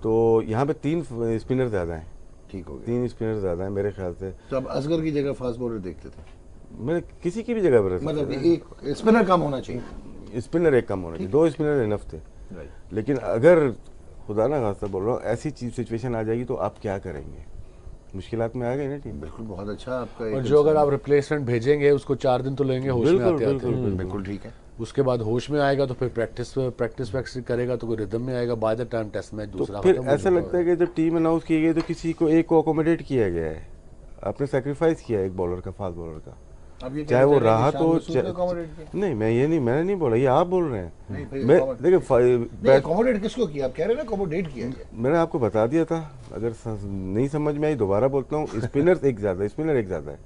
तो यहाँ पे 3 स्पिनर ज़्यादा हैं, ठीक हो गया। 3 स्पिनर ज़्यादा हैं मेरे ख्याल से। तो अब असगर की जगह फास्ट बॉलर देखते थे, मैं किसी की भी जगह पर रह मतलब सकता एक स्पिनर कम होना चाहिए। था। स्पिनर एक कम होना चाहिए, 2 स्पिनर इनफ थे। लेकिन अगर खुदा ना खास्ता बोल रहा हूँ ऐसी चीज सिचुएशन आ जाएगी तो आप क्या करेंगे? मुश्किलात में आ गई ना टीम। बिल्कुल, बहुत अच्छा आपका और जो अगर आप रिप्लेसमेंट भेजेंगे उसको 4 दिन तो लेंगे होश में आते आते। बिल्कुल ठीक है। उसके बाद होश में आएगा तो फिर प्रैक्टिस करेगा तो कोई रिदम में आएगा, by the time test match तो दूसरा फिर खत्म हो ऐसा चुका लगता है कि जब टीम अनाउंस की गई तो किसी को एक को अकोमोडेट किया गया है, आपने सेक्रीफाइस किया है एक बॉलर का, फास्ट बॉलर का, चाहे वो रहा तो नहीं, मैंने नहीं बोला, ये आप बोल रहे हैं। मैं देखिए अकोमोडेट किसको किया? आप कह रहे हैं ना अकोमोडेट किया गया। मैंने आपको बता दिया था, अगर नहीं समझ में आई दोबारा बोलता हूँ, स्पिनर एक ज्यादा है।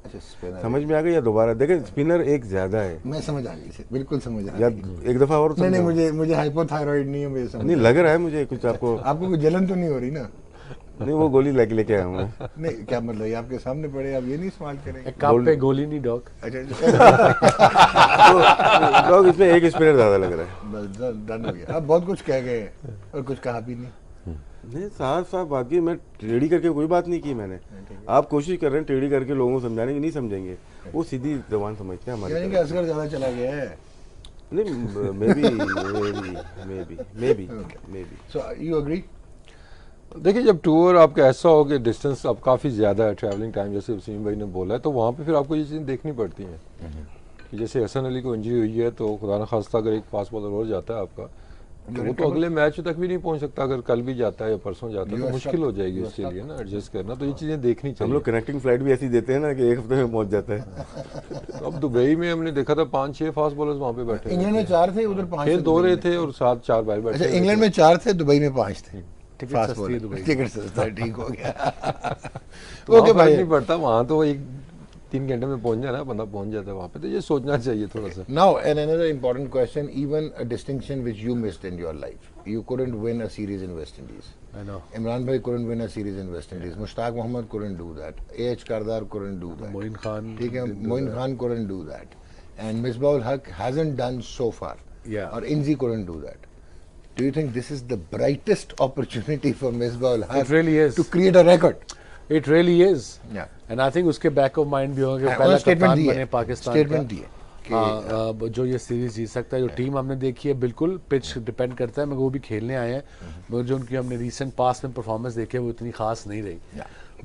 अच्छा, स्पिनर समझ में आ गई या दोबारा देखें? स्पिनर एक ज्यादा है। मैं समझ आ गई, बिल्कुल समझ आ या गई। एक दफा और नहीं, मुझे हाइपोथायराइड नहीं है, मुझे समझ नहीं लग रहा है मुझे कुछ। आपको कोई जलन तो नहीं हो रही ना? नहीं, वो गोली लेके आया हूँ मैं। नहीं, क्या मतलब ये आपके सामने पड़े, आप ये नहीं इस्तेमाल करेंगे? कप पे गोली नहीं डॉग। अच्छा, तो लोग इसमें एक स्पिनर ज्यादा लग रहा है। बस डन हो गया। आप बहुत कुछ कह गए और कुछ कहा भी नहीं। नहीं साहब बाकी मैं टेढ़ी करके कोई बात नहीं की मैंने। आप कोशिश कर रहे हैं टेढ़ी करके लोगों को समझाने की, नहीं समझेंगे वो, सीधी जबान समझते हैं हमारी। यानी कि असगर ज्यादा चला गया है। नहीं, may be. So you agree? देखिए जब टूर आपका ऐसा हो कि डिस्टेंस अब काफ़ी ज़्यादा है, ट्रैवलिंग टाइम जैसे वसीम भाई ने बोला है, तो वहाँ पे फिर आपको ये चीज़ें देखनी पड़ती हैं कि जैसे हसन अली को इंजरी हुई है तो खुदा न खास्ता अगर एक फास्ट बॉलर और जाता है आपका तो वो तो अगले मैच तक भी नहीं पहुंच सकता, अगर कल भी जाता है या परसों जाता है तो मुश्किल हो जाएगी उसके लिए ना एडजस्ट करना, तो ये चीज़ें देखनी चाहिए। हम लोग कनेक्टिंग फ्लाइट भी ऐसी देते हैं ना कि एक हफ्ते में पहुंच जाता है। तो अब दुबई में हमने देखा था 5-6 फास्ट बॉलर्स वहाँ पे बैठे, इंग्लैंड में 4 थे, उधर 5 खेल 2 रहे थे और 7-4 बाहर बैठे। अच्छा, इंग्लैंड में 4 थे, दुबई में 5 थे। टिकट सस्ती है दुबई। टिकट सस्ता है, ठीक हो गया। ओके भाई, नहीं पड़ता वहाँ तो 1-3 घंटे में पहुंच जाना, बंदा पहुंच जाता है वहाँ पे, तो ये सोचना चाहिए थोड़ा सा। Now, and another important question, even a distinction which you missed in your life, you couldn't win a series in West Indies. I know. Imran Bhai couldn't win a series in West Indies. Mushtaq Mohammed couldn't do that. A.H. Kardar couldn't do that. Moin Khan. ठीक है, Moin Khan couldn't do that. And Misbah-ul Haq hasn't done so far. Yeah. Or Inzi couldn't do that. Do you think this is the brightest opportunity for Misbah-ul Haq It really is. to create a record? It really is. Yeah. And I think उसके back of mind भी होगा कि हाँ, पहला statement कप्तान दी है, बने Pakistan statement का। दी है हाँ, जो ये सीरीज जीत सकता है, जो टीम हमने देखी है, बिल्कुल पिच डिपेंड करता है, मगर वो भी खेलने आए हैं, मगर जो उनकी हमने रीसेंट पास्ट में परफॉर्मेंस देखी है वो इतनी खास नहीं रही।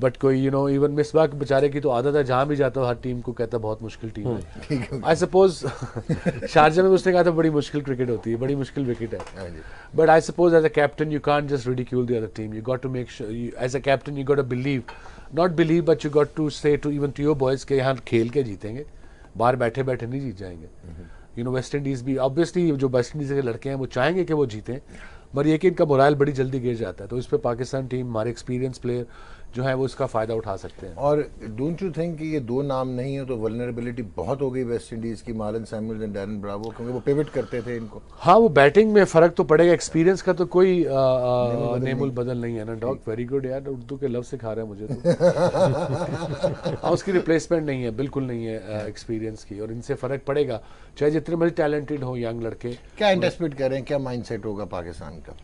बट कोई इवन मिसबा के बेचारे की तो आदत है, जहां भी जाता है हर टीम को कहता है बहुत मुश्किल टीम है। आई सपोज शारजा में उसने कहा था बड़ी मुश्किल क्रिकेट होती है, बड़ी मुश्किल विकेट है। But I suppose as a captain you can't just ridicule the other team, you got to make sure, as a captain you got to believe, not believe but you got to say to even to your boys के यहाँ खेल के जीतेंगे, बाहर बैठे बैठे नहीं जीत जाएंगे। वेस्ट इंडीज भी ऑब्वियसली, जो वेस्ट इंडीज के लड़के हैं वो चाहेंगे कि वो जीतें, मगर ये कि इनका मोराल बड़ी जल्दी गिर जाता है। तो इस पर पाकिस्तान टीम, हमारे एक्सपीरियंस प्लेयर जो है वो इसका फ़ायदा उठा सकते हैं। और डोंट यू थिंक कि ये दो नाम नहीं है तो वल्नरेबिलिटी बहुत हो गई वेस्ट इंडीज की, Marlon Samuels and Darren Bravo, क्योंकि वो पिवट करते थे इनको। हाँ, वो बैटिंग में फ़र्क तो पड़ेगा, एक्सपीरियंस का तो कोई नेमुल बदल नहीं है ना। डॉग वेरी गुड यार, उर्दू के लफ्ज़ सिखा रहा है मुझे तो। हाँ, उसकी रिप्लेसमेंट नहीं है, बिल्कुल नहीं है एक्सपीरियंस की, और इनसे फ़र्क पड़ेगा चाहे जितने मर्जी टैलेंटेड हो यंग लड़के। क्या एंटिसिपेट कर रहे हैं, क्या माइंडसेट होगा पाकिस्तान का?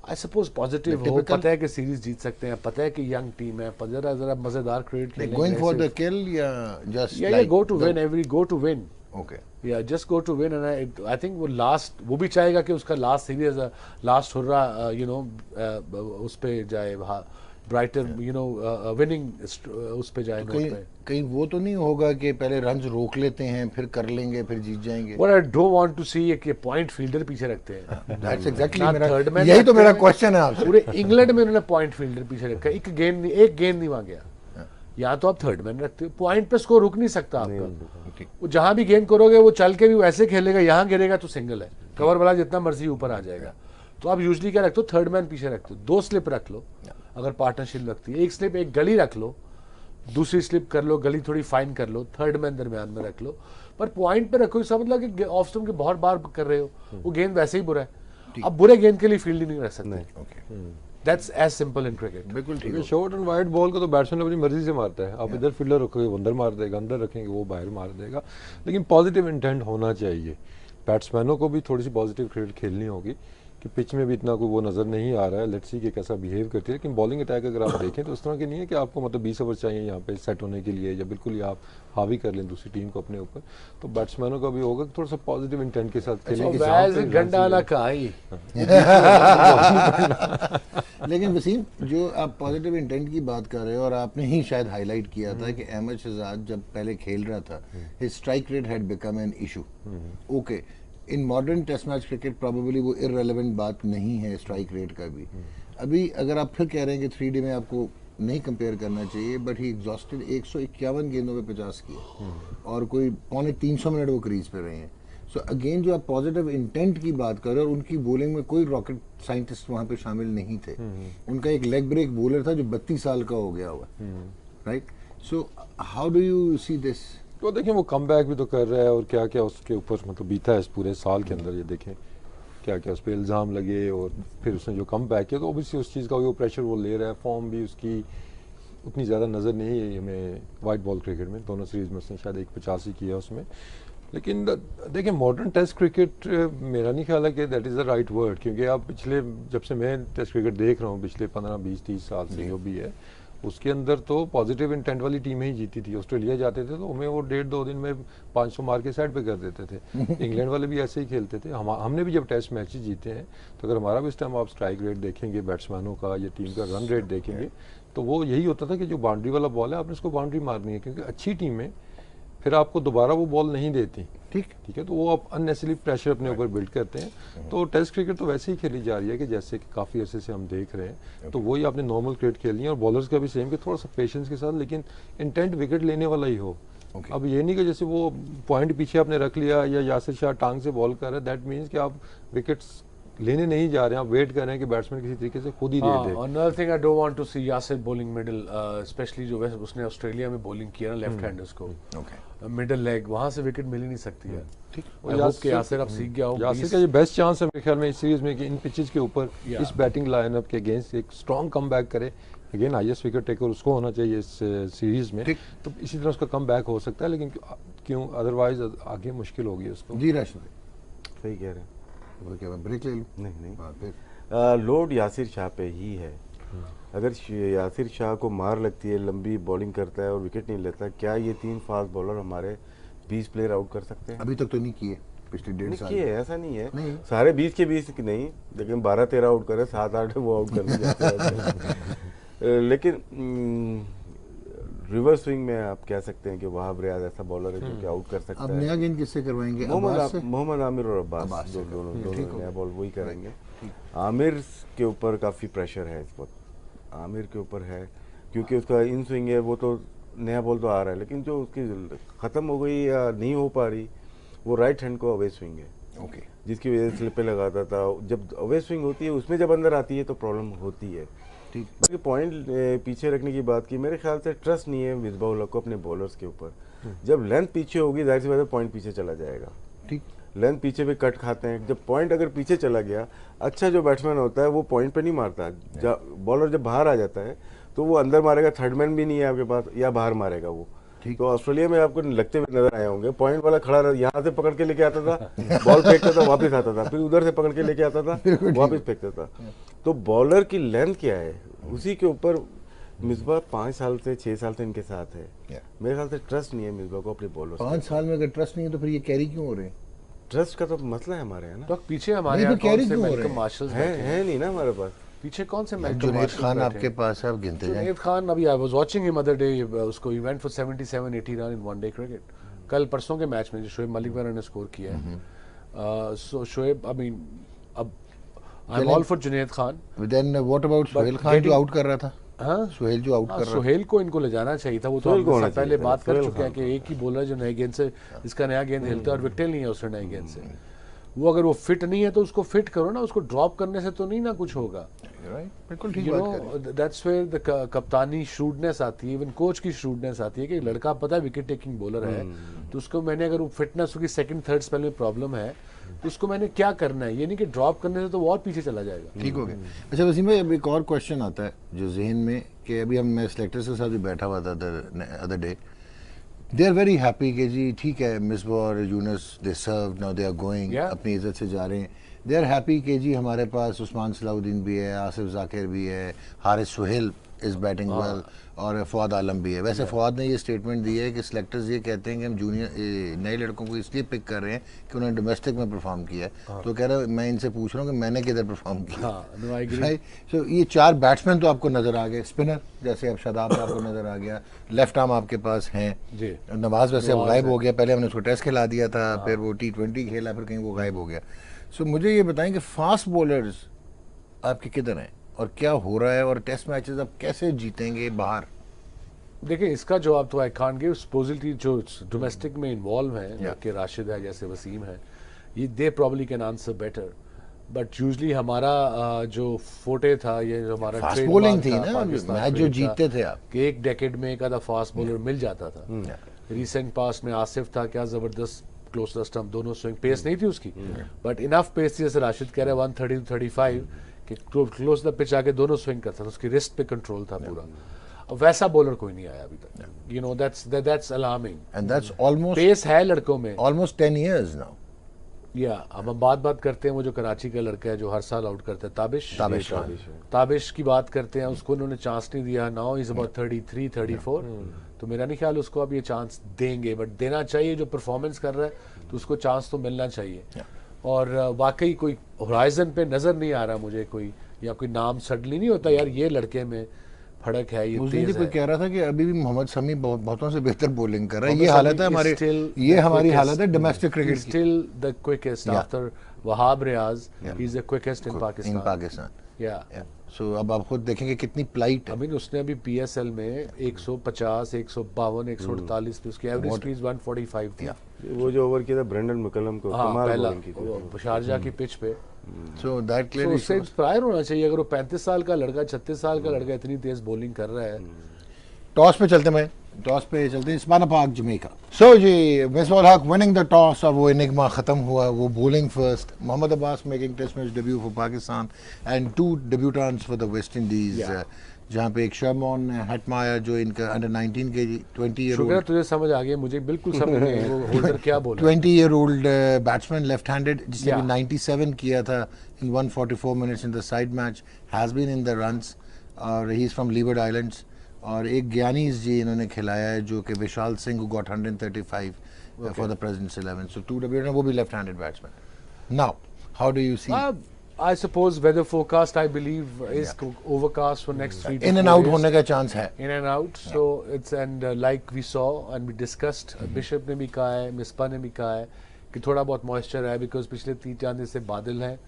आई सपोज पॉजिटिव हो, पता है कि सीरीज जीत सकते हैं, पता है कि यंग टीम है, जरा मजेदार क्रिकेट खेलेंगे, going for the kill yeah just yeah go to win, every go to win, okay yeah just go to win. And I think वो लास्ट, वो भी चाहेगा कि उसका लास्ट सीरीज, लास्ट हुर्रा उस पे जाए, ब्राइटर विनिंग उस पे जाए, नोट पे। कहीं वो तो नहीं होगा कि पहले रन्स रोक लेते हैं फिर कर लेंगे फिर जीत जाएंगे? What I don't want to see है कि पॉइंट फील्डर पीछे रखते हैं। That's exactly ना मेरा, third man यही तो रखते मेरा हैं। क्वेश्चन है आपसे। पूरे इंग्लैंड में उन्होंने पॉइंट फील्डर पीछे रखा, एक गेंद नहीं वहां गया। यहाँ तो आप थर्ड मैन रखते हो, पॉइंट पे स्कोर रुक नहीं सकता आपका। वो जहां भी गेंद करोगे वो चल के भी वैसे खेलेगा, यहाँ गिरेगा तो सिंगल है, कवर वाला जितना मर्जी ऊपर आ जाएगा। तो आप यूजली क्या रखते हो, थर्ड मैन पीछे रखते हो, 2 स्लिप रख लो अगर पार्टनरशिप लगती है, 1 स्लिप एक गली रख लो, दूसरी स्लिप कर लो, गली थोड़ी फाइन कर लो, थर्ड मैन दरमियान में रख लो, पर पॉइंट पे रखो। इसका मतलब कि ऑफ स्टंप के बहुत बार कर रहे हो, वो गेंद वैसे ही बुरा है, अब बुरे गेंद के लिए फील्ड नहीं रख सकते। That's as simple in cricket. बिल्कुल ठीक है। शॉर्ट एंड वाइड बॉल को तो बैट्समैन अपनी मर्जी से मारता है, आप इधर फील्डर रखोगे वो अंदर मार देगा, अंदर रखेंगे वो बाहर मार देगा, लेकिन पॉजिटिव इंटेंट होना चाहिए। बैट्समैनों को भी थोड़ी सी पॉजिटिव क्रिकेट खेलनी होगी कि पिच में भी इतना कोई वो नज़र नहीं आ रहा है, लेट्स सी कि कैसा बिहेव करती है। लेकिन बॉलिंग अटैक अगर आप देखें तो उस तरह की नहीं है कि आपको मतलब 20 ओवर चाहिए यहाँ पे सेट होने के लिए, या बिल्कुल ही आप हावी कर लें दूसरी टीम को अपने ऊपर। तो बैट्समैनों का भी होगा कि थोड़ा सा पॉजिटिव इंटेंट के साथ खेलें। लेकिन वसीम, जो आप पॉजिटिव इंटेंट की बात कर रहे हो, और आपने ही शायद हाईलाइट किया था कि अहमद शहजाद जब पहले खेल रहा था, his strike rate had become an issue. Okay, in modern test match cricket probably वो इररेलेवेंट बात नहीं है स्ट्राइक रेट का भी। अभी अगर आप फिर कह रहे हैं कि 3D में आपको नहीं कंपेयर करना चाहिए, बट ही एग्जॉस्टेड 151 गेंदों पे 50 किए और कोई 350 मिनट वो क्रीज पे रहे हैं। सो अगेन जो आप पॉजिटिव इंटेंट की बात कर रहे हो, उनकी बॉलिंग में कोई रॉकेट साइंटिस्ट वहाँ पे शामिल नहीं थे। उनका एक लेग ब्रेक बॉलर था जो 32 साल का हो गया हुआ, right? So how do you see this? तो देखें वो कम बैक भी तो कर रहा है, और क्या क्या उसके ऊपर मतलब बीता है इस पूरे साल के अंदर, ये देखें क्या क्या उस पर इल्ज़ाम लगे, और फिर उसने जो कम बैक किया तो ओबियसली उस चीज़ का वो प्रेशर वो ले रहा है। फॉर्म भी उसकी उतनी ज़्यादा नज़र नहीं है हमें वाइट बॉल क्रिकेट में, दोनों सीरीज़ में उसने शायद 185 किया उसमें। लेकिन देखिए मॉडर्न टेस्ट क्रिकेट मेरा नहीं ख्याल है कि that is the right word, क्योंकि आप पिछले जब से मैं टेस्ट क्रिकेट देख रहा हूँ पिछले 15, 20, 30 साल से जो भी है, उसके अंदर तो पॉजिटिव इंटेंट वाली टीमें ही जीती थी। ऑस्ट्रेलिया जाते थे तो हमें वो 1.5-2 दिन में 500 मार के साइड पे कर देते थे। इंग्लैंड वाले भी ऐसे ही खेलते थे। हमने भी जब टेस्ट मैचेस जीते हैं, तो अगर हमारा भी इस टाइम आप स्ट्राइक रेट देखेंगे बैट्समैनों का या टीम का रन रेट देखेंगे, तो वो यही होता था कि जो बाउंड्री वाला बॉल है आपने उसको बाउंड्री मारनी है, क्योंकि अच्छी टीमें फिर आपको दोबारा वो बॉल नहीं देती। ठीक है, तो वो आप अननेसेसरी प्रेशर अपने ऊपर बिल्ड करते हैं। तो टेस्ट क्रिकेट तो वैसे ही खेली जा रही है कि जैसे कि काफ़ी अरसे से हम देख रहे हैं, तो वही आपने नॉर्मल क्रिकेट खेलनी है। और बॉलर्स का भी सेम कि थोड़ा सा पेशेंस के साथ, लेकिन इंटेंट विकेट लेने वाला ही हो। अब ये नहीं कि जैसे वो पॉइंट पीछे आपने रख लिया या यासिर शाह टांग से बॉल कर रहा है, दैट मीन्स कि आप विकेट्स लेने नहीं जा रहे हैं, आप वेट कर रहे हैं कि बैट्समैन किसी तरीके से खुद ही दे दे। Another thing I don't want to see Yasir bowling middle, especially जो उसने ऑस्ट्रेलिया में बॉलिंग किया ना लेफ्ट हैंडर्स को, मिडल लेग, वहां से विकेट मिल ही नहीं सकती है। I hope कि यासिर अब सीख गया हो। यासिर का ये बेस्ट चांस है मेरे ख्याल में इस सीरीज में कि इन पिचेस के ऊपर इस बैटिंग लाइनअप के अगेंस्ट एक स्ट्रॉन्ग कमबैक करे। अगेन हाईएस्ट विकेट टेकर उसको होना चाहिए इस सीरीज में, तो इसी तरह उसका कमबैक हो सकता है, लेकिन क्यों अदरवाइज आगे मुश्किल होगी उसको। जी राशिद, सही कह रहे हैं। क्या मैं ब्रेक ले लूं? नहीं, लोड यासिर शाह पे ही है। अगर यासिर शाह को मार लगती है, लंबी बॉलिंग करता है और विकेट नहीं लेता, क्या ये 3 फास्ट बॉलर हमारे 20 प्लेयर आउट कर सकते हैं? अभी तक तो नहीं किए, पिछले 1.5 साल किए, ऐसा नहीं है। सारे 20 के 20 नहीं, लेकिन 12-13 आउट करे, 7-8 वो आउट कर दिया। लेकिन रिवर्स स्विंग में आप कह सकते हैं कि वहाब रियाज ऐसा बॉलर है जो कि आउट कर सकता अब है। नया गेंद किससे करवाएंगे? अब्बास से? मोहम्मद आमिर और अब्बास अब्बास से दोनों ठीक दोनों हो नया बॉल वही करेंगे। आमिर के ऊपर काफ़ी प्रेशर है इस वक्त, आमिर के ऊपर है क्योंकि उसका इन स्विंग है, वो तो नया बॉल तो आ रहा है लेकिन जो उसकी ख़त्म हो गई या नहीं हो पा रही वो राइट हैंड को अवे स्विंग है, ओके, जिसकी वजह से स्लिपें लगाता था। जब अवे स्विंग होती है उसमें जब अंदर आती है तो प्रॉब्लम होती है। ठीक। बाकी पॉइंट पीछे रखने की बात की, मेरे ख्याल से ट्रस्ट नहीं है मिसबाह उल हक को अपने बॉलर्स के ऊपर। जब लेंथ पीछे होगी जाहिर सी बात है पॉइंट पीछे चला जाएगा। ठीक। लेंथ पीछे भी कट खाते हैं, जब पॉइंट अगर पीछे चला गया, अच्छा जो बैट्समैन होता है वो पॉइंट पे नहीं मारता, बॉलर जब बाहर आ जाता है तो वो अंदर मारेगा, थर्ड मैन भी नहीं है आपके पास, या बाहर मारेगा वो। तो ऑस्ट्रेलिया में आपको लगते हुए नजर आए होंगे, पॉइंट वाला खड़ा रहा, यहाँ से पकड़ के लेके आता था, बॉल फेंकता था वापस आता था, फिर उधर से पकड़ के लेके आता था वापस फेंकता था। तो बॉलर की लेंथ क्या है उसी के ऊपर मिसबाह 5 साल से 6 साल से इनके साथ है। मेरे ख्याल से ट्रस्ट नहीं है मिसबाह को अपने बॉलर। 5 साल में अगर ट्रस्ट नहीं है तो फिर ये कैरी क्यों हो रहे हैं? ट्रस्ट का तो मसला है हमारे यहाँ ना, तो पीछे हमारे नहीं, यहाँ तो कौन कैरी से क्यों हो रहे मेलकम हैं? मार्शल्स है नहीं ना हमारे पास। पीछे कौन से मेलकम जुनैद मार्शल्स खान बैठे आपके हैं? पास है, आप गिनते जाएं। जुनैद खान, अभी I was watching him other day, उसको he went for 77-80 run in one day cricket. कल परसों के मैच में जो शोएब मलिक वगैरह ने स्कोर किया है, सो शोएब, आई मीन, अब I am all for Junaid Khan. Then what about Sohail Khan जो आउट कर रहा था? हाँ, सोहेल जो आउट कर रहा था, सोहेल को इनको ले जाना चाहिए था। वो तो सोहेल को हम होना इससे पहले चाहिए था, बात कर सोहेल चुके हैं खान कि एक ही बॉलर जो नए गेंद से, इसका नया गेंद हिलता है और विकेट नहीं है उससे नए गेंद से। वो अगर वो फिट नहीं है तो उसको फिट करो ना, उसको ड्रॉप करने से तो नहीं ना कुछ होगा। राइट, बिल्कुल ठीक यू बात कर रहे हैं। नो, दैट्स वेयर द कप्तानी श्रूडनेस आती है, इवन कोच की श्रूडनेस आती है कि लड़का पता है विकेट टेकिंग बॉलर है, तो उसको मैंने, अगर वो फिटनेस की सेकंड थर्ड स्पेल में प्रॉब्लम है तो उसको मैंने क्या करना है, ये नहीं कि ड्रॉप करने से तो वो और पीछे चला जाएगा। ठीक हो गया। अच्छा वसीम भाई, अब एक और क्वेश्चन आता है जो जहन में, कि अभी मैं सिलेक्टर्स के साथ भी बैठा हुआ था other day, they are very happy कि जी ठीक है, मिसबाह और Younis they serve, now they are going, अपनी इज्जत से जा रहे हैं। दे आर हैप्पी कि जी हमारे पास उस्मान सलाउद्दीन भी है, आसिफ जाकिर भी है, Haris Sohail is batting well, और फवाद आलम भी है। वैसे फवाद ने ये स्टेटमेंट दी है कि सिलेक्टर्स ये कहते हैं कि हम जूनियर नए लड़कों को इसलिए पिक कर रहे हैं कि उन्होंने डोमेस्टिक में परफॉर्म किया है। तो कह रहा है मैं इनसे पूछ रहा हूँ कि मैंने किधर परफॉर्म किया। सो ये 4 बैट्समैन तो आपको नजर आ गए, स्पिनर जैसे अब शादाब आपको नजर आ गया, लेफ्ट आर्म आपके पास हैं जी, नवाज वैसे अब गायब हो गया, पहले हमने उसको टेस्ट खिला दिया था, फिर वो T20 खेला, फिर कहीं वो गायब हो गया। सो मुझे ये बताएं कि फास्ट बॉलर्स आपके किधर हैं और क्या हो रहा है, और टेस्ट मैचेस अब कैसे जीतेंगे बाहर? देखिए इसका जवाब तो आई कांट गिव। सपोजिटली जो डोमेस्टिक में इन्वॉल्व हैं, कि राशिद है, जैसे वसीम है, ये they probably can answer better, but usually हमारा जो फोटे था, ये जो हमारा फास्ट trademark बॉलिंग थी था, ना, पाकिस्तान मैच जो cricket का, जीतते थे आप। कि एक डेकेड में एक आधा फास्ट बॉलर मिल जाता था। रिसेंट पास्ट में आसिफ था, क्या जबरदस्त क्लोज हम दोनों स्विंग, पेस नहीं थी उसकी बट इनफ पेस थी, जैसे राशिद कह रहे हैं 130 to 35 कि क्लोज द पिच आके दोनों स्विंग करता था, उसकी रिस्ट पे कंट्रोल था पूरा। अब वैसा बॉलर कोई नहीं आया अभी तक, you know, that's alarming, and that's almost pace है लड़कों में ऑलमोस्ट 10 years नाउ। या अब हम बात करते हैं वो जो कराची का लड़का है जो हर साल आउट करता है, ताबिश की बात करते हैं, उसको उन्होंने चांस नहीं दिया। नाउ इज अबाउट 33 34, तो मेरा नहीं ख्याल उसको अब ये चांस देंगे, बट देना चाहिए। जो परफॉर्मेंस कर रहा है तो उसको चांस तो मिलना चाहिए। और वाकई कोई होराइजन पे नजर नहीं आ रहा मुझे कोई, या कोई नाम सडनली नहीं होता यार ये लड़के में फर्क है, ये उस दिन तेज कोई है। कह रहा था कि अभी भी मोहम्मद शमी बहुतों से बेहतर बॉलिंग कर रहा है। ये हालत है हमारे, ये हमारी हालत है डोमेस्टिक क्रिकेट की। Still the quickest after Wahab Riaz, he is the quickest in Pakistan. Yeah so अब आप खुद देखेंगे कितनी प्लाइट है। आई मीन उसने अभी PSL में 150, 152, 148 पे उसकी एवरेज स्पीड 145 थी। वो जो ओवर किया था ब्रेंडन मैकलम को, हाँ, कमाल पहला बॉलिंग की थी। शारजा की पिच पे, सो दैट तो क्लियरली उससे इंस्पायर होना चाहिए। अगर वो 35 साल का लड़का, 36 साल का लड़का इतनी तेज बॉलिंग कर रहा है। टॉस पे चलते हैं, टॉस पे चलते हैं। इस्माना पाक Jamaica. So ji, Misbah ul Haq winning the toss, और वो इनिग्मा खत्म हुआ, वो bowling first. Mohammad Abbas making test match debut for Pakistan and 2 debutants for the West Indies, जहाँ पे एक शर्मॉन हेटमायर जो इनका अंडर 19 के 20 ईयर शुक्र है ओल्ड, तुझे समझ आ गया, मुझे बिल्कुल समझ नहीं आई वो होल्डर क्या बोल रहा है। 20 year old batsman left handed, जिसने Yeah. भी 97 किया था in 144 minutes in the side match, has been in the runs, और he is from Leeward Islands. और एक ज्ञानीज जी इन्होंने खिलाया है जो कि Vishal Singh, who got 135 for the presidents 11। So 2 debutant, वो भी left handed batsman. Now how do you see? I suppose weather forecast, I believe, is overcast for next 3 to 4 in and out days. होने का चांस है. In and out. So it's and like we saw and we discussed, Bishop ने भी कहा है, मिसपा ने भी कहा है कि थोड़ा बहुत मॉइस्चर है बिकॉज पिछले 3-4 दिन से बादल है,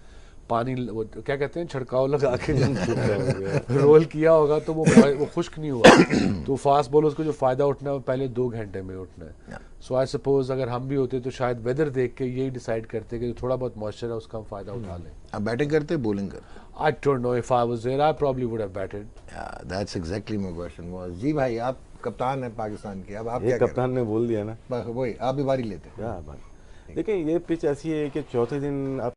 पानी वो क्या कहते हैं छिड़काव लगा के जब रोल किया होगा तो वो खुश्क नहीं हुआ. तो फास्ट बॉलर्स को जो फायदा उठना है वो पहले 2 घंटे में उठना है. सो आई सपोज अगर हम भी होते तो शायद वेदर देख के यही डिसाइड करते कि जो थोड़ा बहुत मॉइस्चर है उसका हम फायदा उठा लें. आप बैटिंग करते बॉलिंग करते? I don't know if I was there, I probably would have batted. That's exactly my question was. जी भाई, आप कप्तान हैं पाकिस्तान के, अब आप ये क्या कप्तान ने बोल दिया ना, वही आप भी बारी लेते हैं. क्या बात. देखिए ये पिच ऐसी है कि चौथे दिन आप